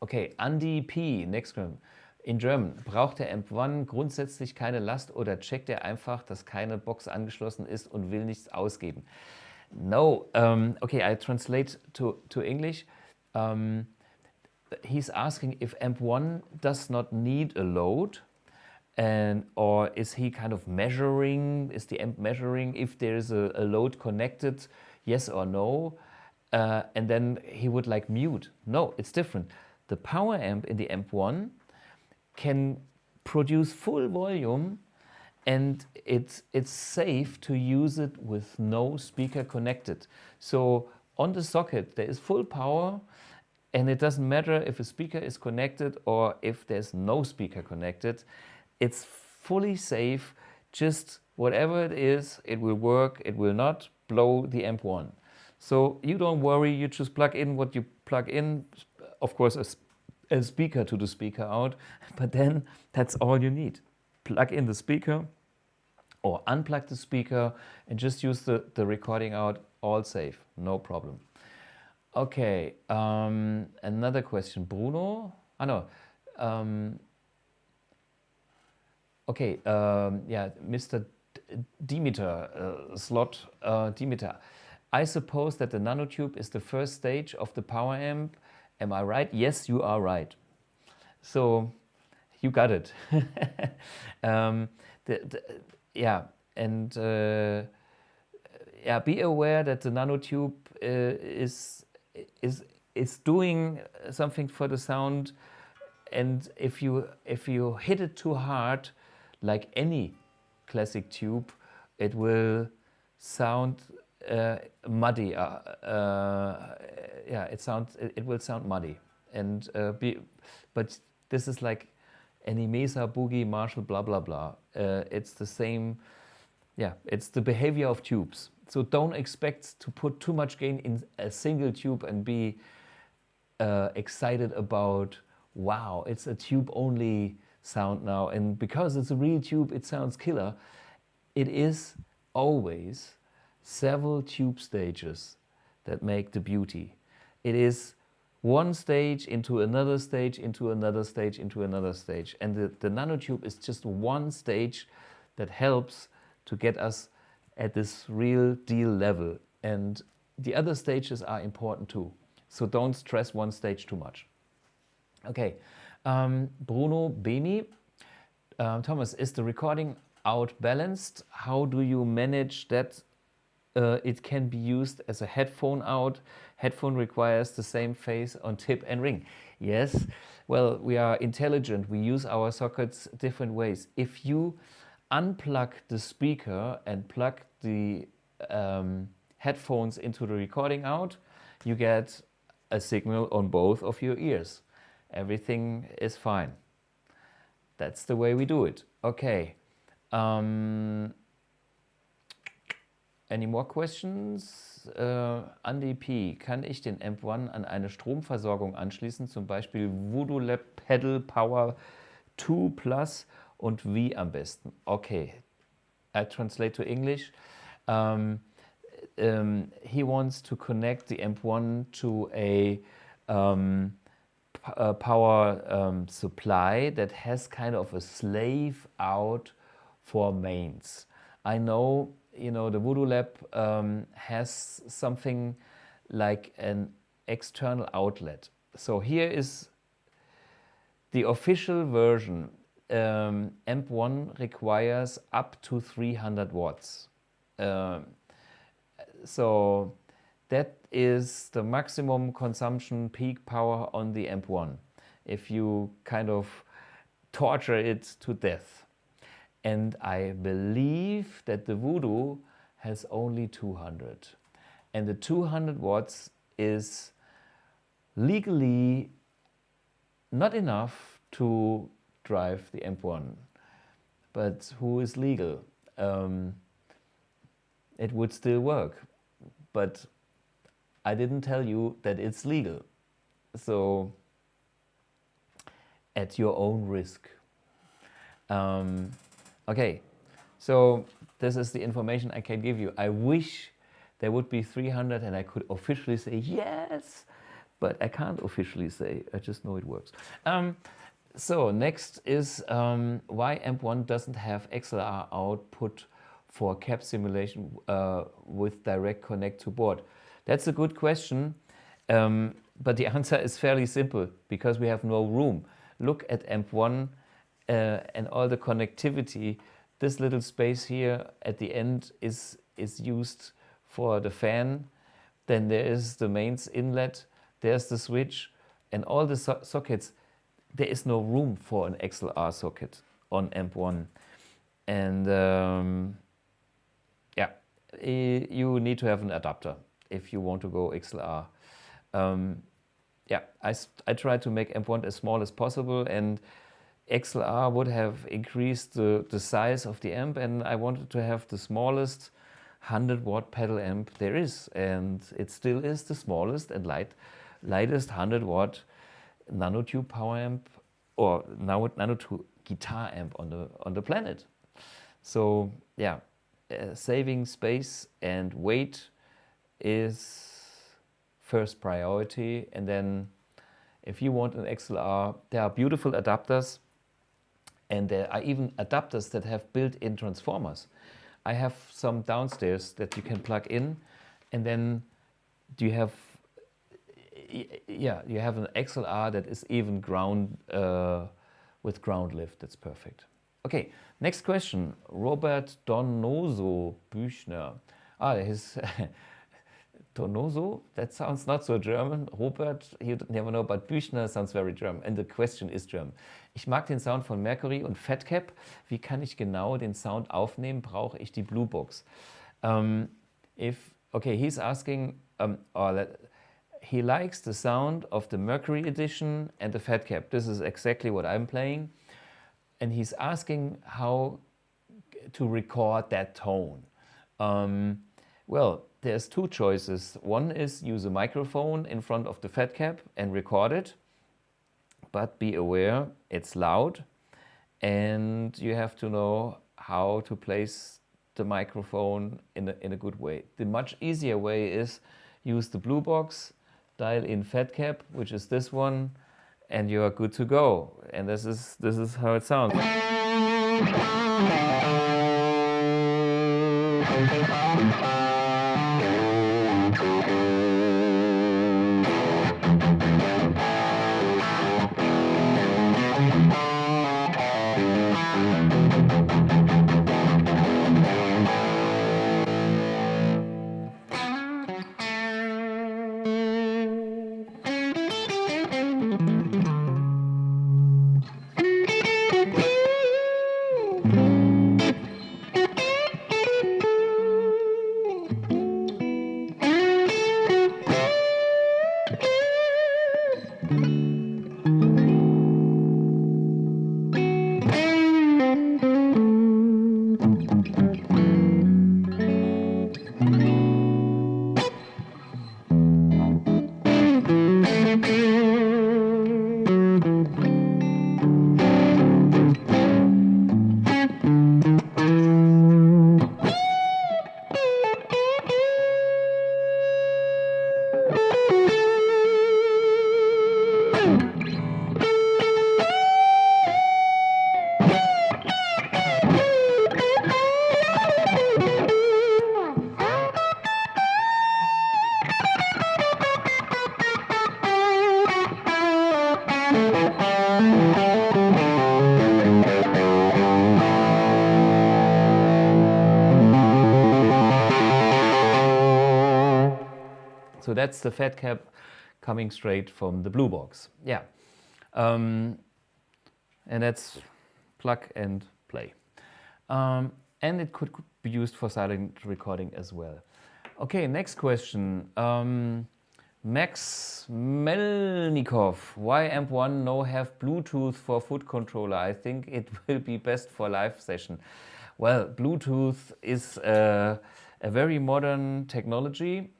Okay, Andy P. Next one. In German, braucht der AMP1 grundsätzlich keine Last oder checkt er einfach, dass keine Box angeschlossen ist und will nichts ausgeben? No, okay, I translate to English. He's asking if AMP1 does not need a load, or is he kind of measuring, is the amp measuring if there is a load connected, yes or no, and then he would like mute. No, it's different. The power amp in the AMP1 can produce full volume, and it's safe to use it with no speaker connected. So on the socket there is full power, and it doesn't matter if a speaker is connected or if there's no speaker connected. It's fully safe. Just whatever it is, it will work. It will not blow the AMP1. So you don't worry, you just plug in what you plug in. Of course, a speaker to the speaker out, but then that's all you need. Plug in the speaker or unplug the speaker and just use the recording out, all safe, no problem. Okay, another question, Bruno? Yeah, Mr. Demeter, slot Demeter. I suppose that the nanotube is the first stage of the power amp. Am I right? Yes, you are right. So you got it. Yeah, and yeah, be aware that the nanotube is doing something for the sound, and if you hit it too hard, like any classic tube, it will sound muddy. Yeah, it will sound muddy, and but this is like any Mesa, Boogie, Marshall, blah blah blah. It's the same. Yeah, it's the behavior of tubes. So don't expect to put too much gain in a single tube and be excited about, wow, it's a tube only sound now, and because it's a real tube, it sounds killer. It is always several tube stages that make the beauty. It is one stage into another stage, into another stage, into another stage. And the nanotube is just one stage that helps to get us at this real deal level. And the other stages are important too. So don't stress one stage too much. Okay, Bruno Bemi. Thomas, is the recording out balanced? How do you manage that it can be used as a headphone out? Headphone requires the same phase on tip and ring. Yes, well, we are intelligent. We use our sockets different ways. If you unplug the speaker and plug the headphones into the recording out, you get a signal on both of your ears. Everything is fine. That's the way we do it. Okay. Any more questions? Andy P. Kann ich den AMP1 an eine Stromversorgung anschließen? Zum Beispiel Voodoo Lab Pedal Power 2 Plus und wie am besten? Okay. I translate to English. He wants to connect the AMP1 to a power supply that has kind of a slave out for mains. I know, you know, the Voodoo Lab has something like an external outlet. So here is the official version. AMP1 requires up to 300 watts. So that is the maximum consumption peak power on the AMP1, if you kind of torture it to death. And I believe that the Voodoo has only 200. And the 200 watts is legally not enough to drive the AMP1. But who is legal? It would still work. But I didn't tell you that it's legal. So at your own risk. Okay, so this is the information I can give you. I wish there would be 300 and I could officially say yes, but I can't officially say, I just know it works. So next is why AMP1 doesn't have XLR output for cab simulation with direct connect to board. That's a good question, but the answer is fairly simple, because we have no room. Look at AMP1 and all the connectivity. This little space here at the end is used for the fan. Then there is the mains inlet, there's the switch, and all the sockets. There is no room for an XLR socket on AMP1. And yeah, you need to have an adapter if you want to go XLR. Yeah, I tried to make AMP1 as small as possible, and XLR would have increased the size of the amp, and I wanted to have the smallest 100 watt pedal amp there is, and it still is the smallest and lightest 100 watt nanotube power amp or nanotube guitar amp on the planet. So yeah, saving space and weight is first priority, and then if you want an XLR, there are beautiful adapters, and there are even adapters that have built-in transformers. I have some downstairs that you can plug in, and then you have an XLR that is even ground with ground lift. That's perfect. Okay, next question. Robert Donoso Büchner. His Donoso, that sounds not so German. Robert, you never know, but Büchner sounds very German. And the question is German. Ich mag den Sound von Mercury und Fat Cap. Wie kann ich genau den Sound aufnehmen? Brauche ich die BluBOX? He's asking, he likes the sound of the Mercury edition and the Fat Cap. This is exactly what I'm playing. And he's asking how to record that tone. Well, there's two choices. One is use a microphone in front of the Fat Cap and record it. But be aware, it's loud. And you have to know how to place the microphone in a good way. The much easier way is use the BluBOX, dial in Fat Cap, which is this one, and you are good to go. And this is how it sounds. So that's the Fat Cap coming straight from the BluBOX. Yeah. And that's plug and play. And it could be used for silent recording as well. Okay, next question. Max Melnikov, why AMP1 no have Bluetooth for foot controller? I think it will be best for live session. Well, Bluetooth is a very modern technology.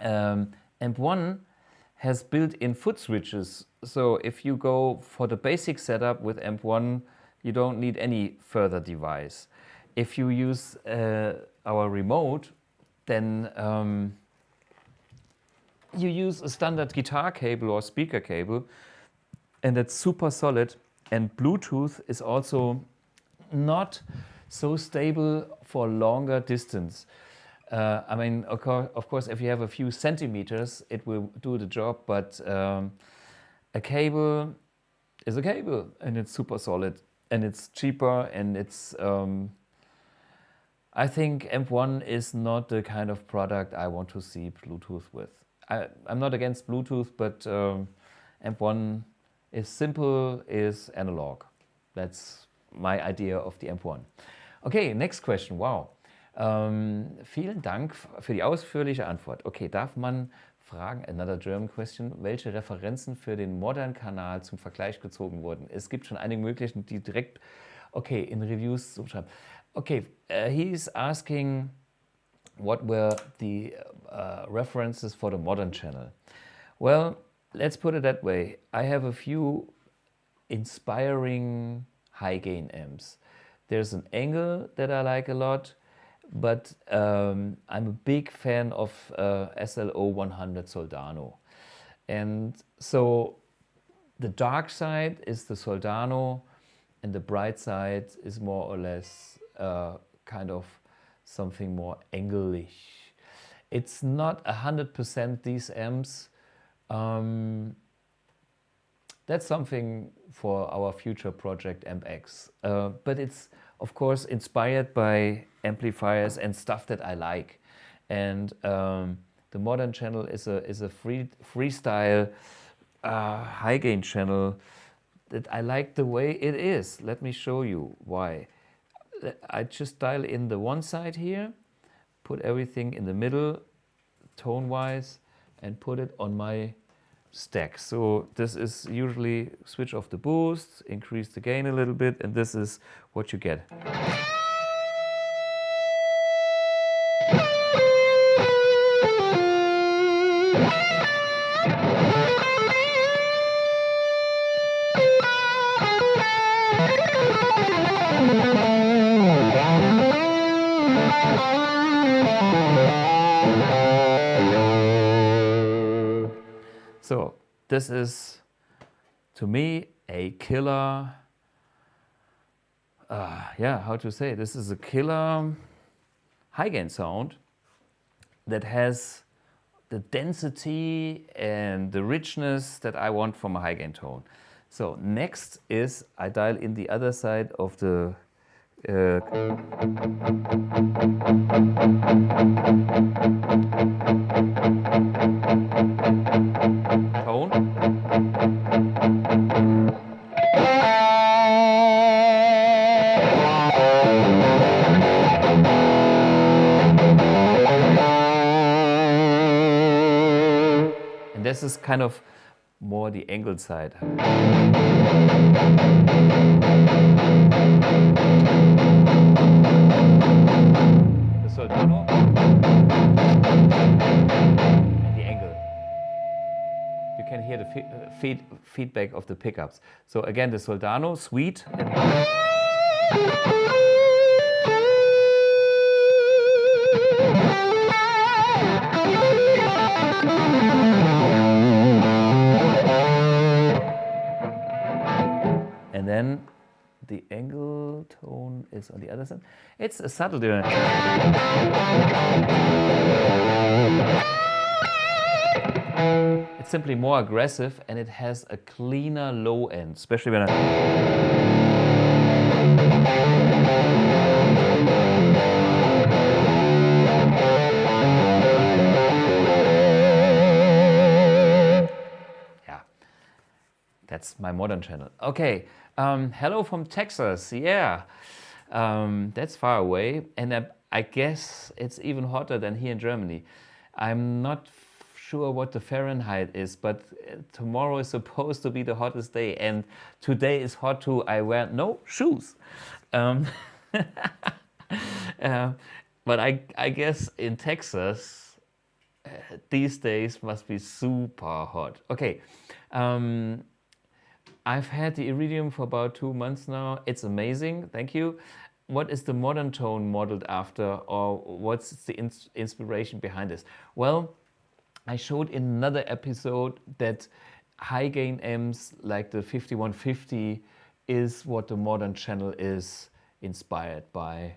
AMP1 has built-in foot switches, so if you go for the basic setup with AMP1, you don't need any further device. If you use our remote, then you use a standard guitar cable or speaker cable, and it's super solid. And Bluetooth is also not so stable for longer distance. I mean, of course, if you have a few centimeters, it will do the job, but a cable is a cable, and it's super solid, and it's cheaper, and it's... I think AMP1 is not the kind of product I want to see Bluetooth with. I'm not against Bluetooth, but AMP1 is simple, is analog. That's my idea of the AMP1. Okay, next question. Wow. Vielen Dank für die ausführliche Antwort. Okay, darf man fragen, another German question, welche Referenzen für den Modern-Kanal zum Vergleich gezogen wurden? Es gibt schon einige Möglichkeiten, die direkt, okay, in Reviews zu schreiben. Okay, he's asking what were the references for the modern channel. Well, let's put it that way. I have a few inspiring high gain amps. There's an Angle that I like a lot, but I'm a big fan of SLO 100 Soldano. And so the dark side is the Soldano, and the bright side is more or less kind of something more Angle-ish. It's not 100% these amps. That's something for our future project AMP-X. But it's, of course, inspired by amplifiers and stuff that I like. And the modern channel is a freestyle high gain channel that I like the way it is. Let me show you why. I just dial in the one side here, put everything in the middle, tone-wise, and put it on my stack. So this is usually switch off the boost, increase the gain a little bit, and this is what you get. So this is, to me, a killer, yeah, how to say, this is a killer high gain sound that has the density and the richness that I want from a high gain tone. So next is I dial in the other side of the tone. And this is kind of more the angled side. The Soldano and the angle. You can hear the feedback of the pickups. So again, the Soldano, sweet. And then the angle tone is on the other side. It's a subtle difference. It's simply more aggressive and it has a cleaner low end, especially when yeah, that's my modern channel. Okay, hello from Texas, yeah. That's far away, and I guess it's even hotter than here in Germany. I'm not sure what the Fahrenheit is, but tomorrow is supposed to be the hottest day, and today is hot too. I wear no shoes. But I guess in Texas, these days must be super hot. Okay. I've had the Iridium for about 2 months now. It's amazing, thank you. What is the modern tone modeled after, or what's the inspiration behind this? Well, I showed in another episode that high gain amps like the 5150 is what the modern channel is inspired by.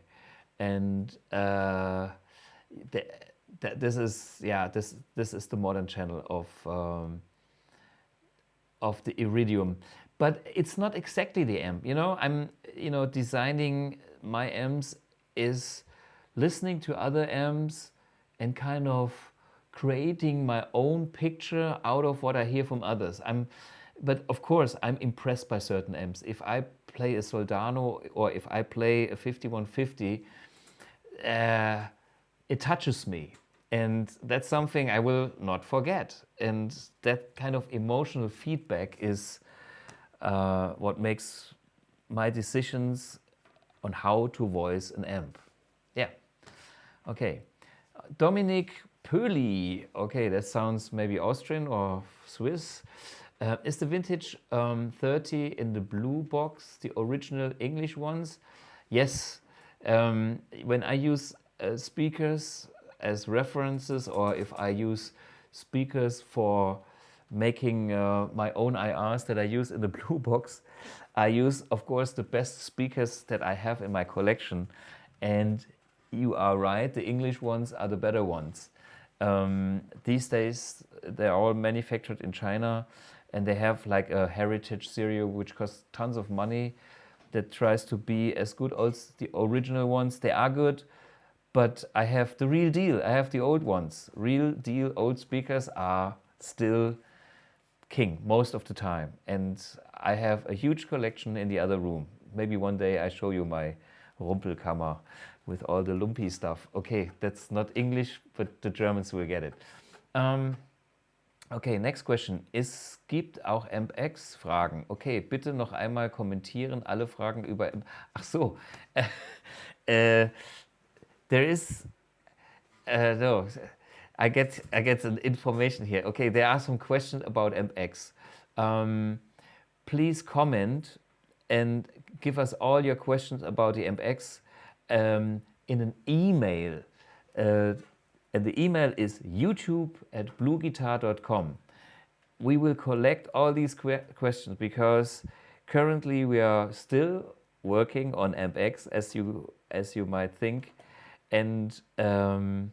And this is the modern channel of the Iridium. But it's not exactly the amp, you know. I'm, designing my amps is listening to other amps and kind of creating my own picture out of what I hear from others. But of course, I'm impressed by certain amps. If I play a Soldano or if I play a 5150, it touches me. And that's something I will not forget. And that kind of emotional feedback is what makes my decisions on how to voice an amp. Yeah. Okay. Dominic Pöli, okay, that sounds maybe Austrian or Swiss. Is the vintage 30 in the BluBOX the original English ones? Yes. When I use speakers as references, or if I use speakers for making my own IRs that I use in the BluBOX, I use, of course, the best speakers that I have in my collection. And you are right, the English ones are the better ones. These days, they're all manufactured in China, and they have like a heritage stereo which costs tons of money, that tries to be as good as the original ones. They are good, but I have the real deal. I have the old ones. Real deal old speakers are still king most of the time. And I have a huge collection in the other room. Maybe one day I show you my Rumpelkammer with all the lumpy stuff. Okay, that's not English, but the Germans will get it. Okay, next question. Es gibt auch AMP-X-Fragen. Okay, bitte noch einmal kommentieren alle Fragen über... Ach so. There is... no, I get some information here. Okay, there are some questions about AMP-X. Please comment and give us all your questions about the AMP-X in an email. And the email is youtube@bluguitar.com. We will collect all these questions because currently we are still working on AMP-X, as you might think. And I'm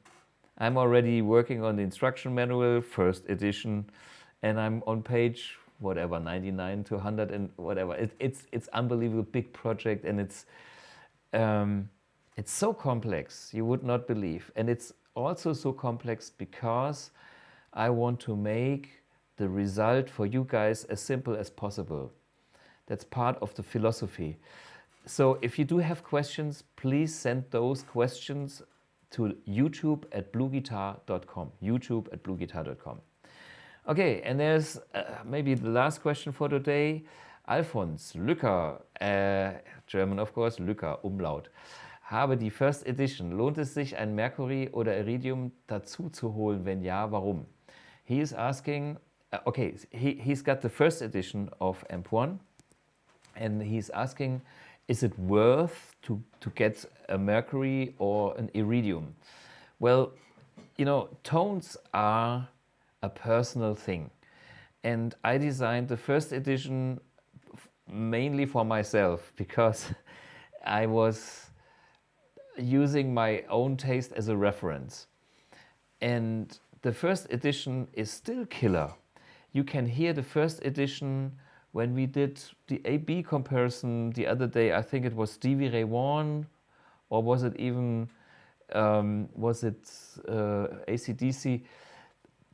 already working on the instruction manual, first edition, and I'm on page whatever, 99 to 100 and whatever. It's unbelievable big project, and it's so complex you would not believe. And it's also so complex because I want to make the result for you guys as simple as possible. That's part of the philosophy. So if you do have questions, please send those questions to youtube@bluguitar.com. youtube@bluguitar.com. Okay, and there's maybe the last question for today. Alfons Lücker, German of course, Lücker, Umlaut. Habe die First Edition. Lohnt es sich, ein Mercury oder Iridium dazu zu holen? Wenn ja, warum? He is asking, okay, he's got the first edition of AMP1, and he's asking, is it worth to get a Mercury or an Iridium? Well, you know, tones are a personal thing. And I designed the first edition mainly for myself because I was using my own taste as a reference. And the first edition is still killer. You can hear the first edition when we did the AB comparison the other day. I think it was Stevie Ray Vaughan, or was it even AC/DC?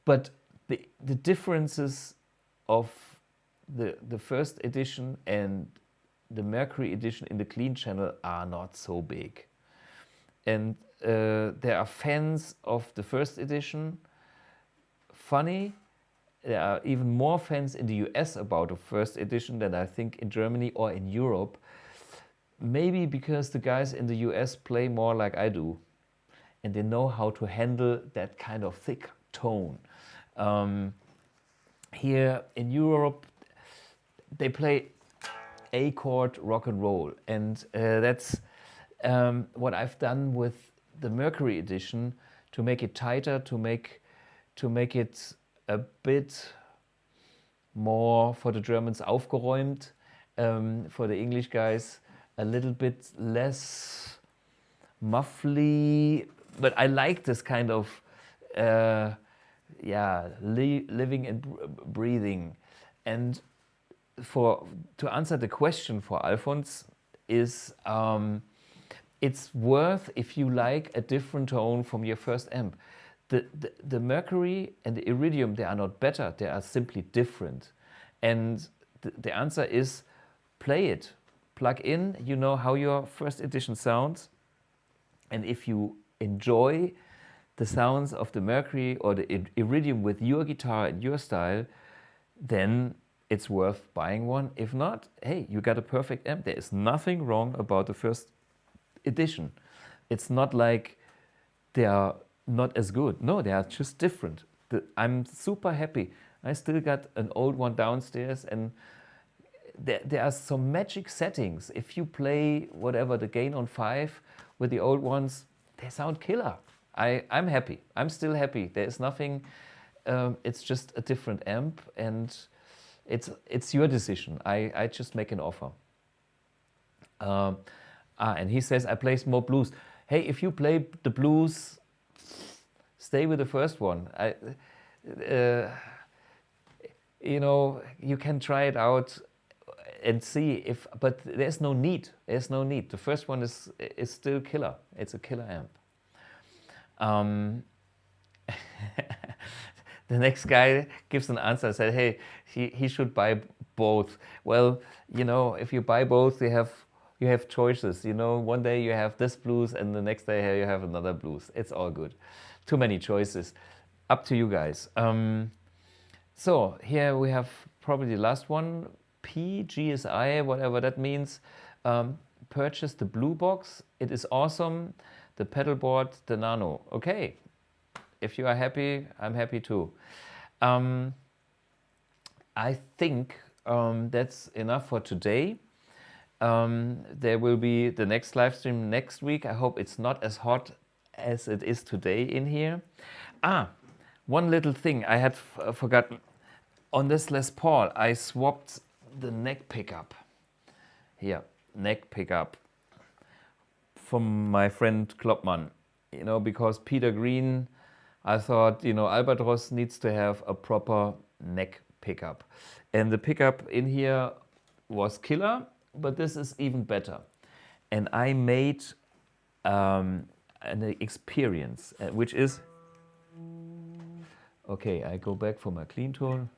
But the differences of the first edition and the Mercury edition in the clean channel are not so big. And there are fans of the first edition. Funny, there are even more fans in the US about the first edition than I think in Germany or in Europe. Maybe because the guys in the US play more like I do, and they know how to handle that kind of thick tone. Here in Europe, they play A-chord rock and roll, and that's what I've done with the Mercury edition to make it tighter, to make it a bit more, for the Germans, aufgeräumt, for the English guys a little bit less muffly. But I like this kind of living and breathing. And to answer the question for Alfons is, it's worth if you like a different tone from your first amp. The Mercury and the Iridium, they are not better, they are simply different. And the answer is, play it. Plug in, you know how your first edition sounds. And if you enjoy the sounds of the Mercury or the Iridium with your guitar and your style, then it's worth buying one. If not, hey, you got a perfect amp. There is nothing wrong about the first edition. It's not like they are not as good. No, they are just different. I'm super happy. I still got an old one downstairs, and there are some magic settings. If you play whatever, the gain on 5 with the old ones, they sound killer. I'm happy. I'm still happy. There is nothing, it's just a different amp, and it's your decision. I just make an offer. And he says, I play more blues. Hey, if you play the blues, stay with the first one. You know, you can try it out and see if, but there's no need. There's no need. The first one is still killer. It's a killer amp. The next guy gives an answer. Said, hey, he should buy both. Well, you know, if you buy both, you have choices. You know, one day you have this blues, and the next day you have another blues. It's all good. Too many choices. Up to you guys. So here we have probably the last one. GSI, whatever that means. Purchase the BluBOX. It is awesome. The pedal board, the Nano. Okay. If you are happy, I'm happy too. I think that's enough for today. There will be the next live stream next week. I hope it's not as hot as it is today in here. One little thing I had forgotten. On this Les Paul, I swapped the neck pickup. Here, neck pickup from my friend Kloppmann. You know, because Peter Green, I thought, you know, Albatross needs to have a proper neck pickup. And the pickup in here was killer, but this is even better. And I made an experience, which is, okay, I go back for my clean tool.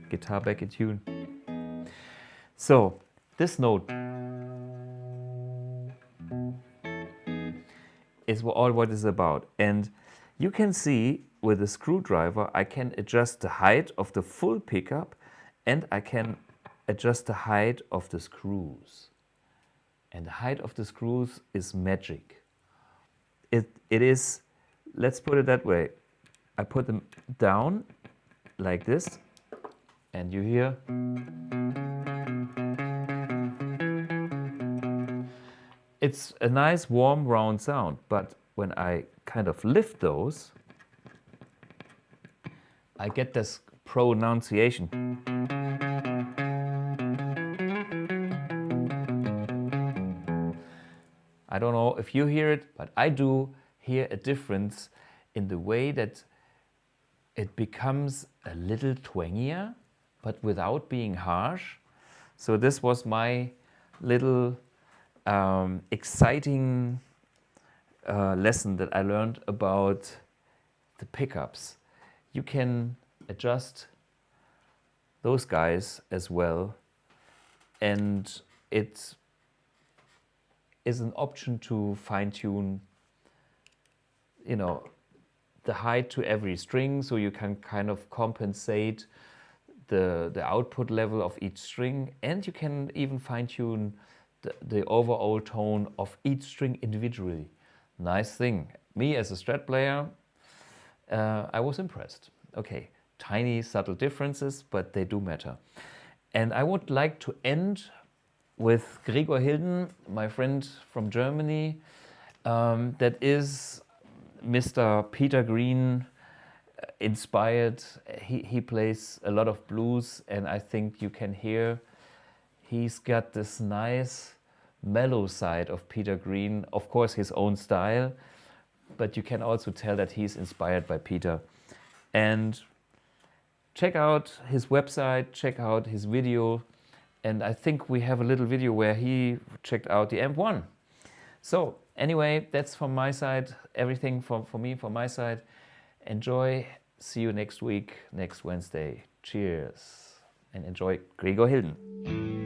Guitar back in tune. So, this note is all what it's about. And you can see with the screwdriver, I can adjust the height of the full pickup, and I can adjust the height of the screws. And the height of the screws is magic. It is, let's put it that way. I put them down like this, and you hear it's a nice warm round sound, but when I kind of lift those, I get this pronunciation. I don't know if you hear it, but I do hear a difference in the way that it becomes a little twangier, but without being harsh. So this was my little exciting lesson that I learned about the pickups. You can adjust those guys as well, and it is an option to fine-tune, you know, the height to every string, so you can kind of compensate the output level of each string, and you can even fine-tune the overall tone of each string individually. Nice thing. Me as a strat player, I was impressed. Okay, tiny subtle differences, but they do matter. And I would like to end with Gregor Hilden, my friend from Germany, that is Mr. Peter Green inspired. He plays a lot of blues, and I think you can hear he's got this nice mellow side of Peter Green, of course his own style, but you can also tell that he's inspired by Peter. And check out his website, check out his video, and I think we have a little video where he checked out the AMP1. So anyway, that's from my side, everything from me, from my side. Enjoy, see you next week, next Wednesday. Cheers, and enjoy Gregor Hilden.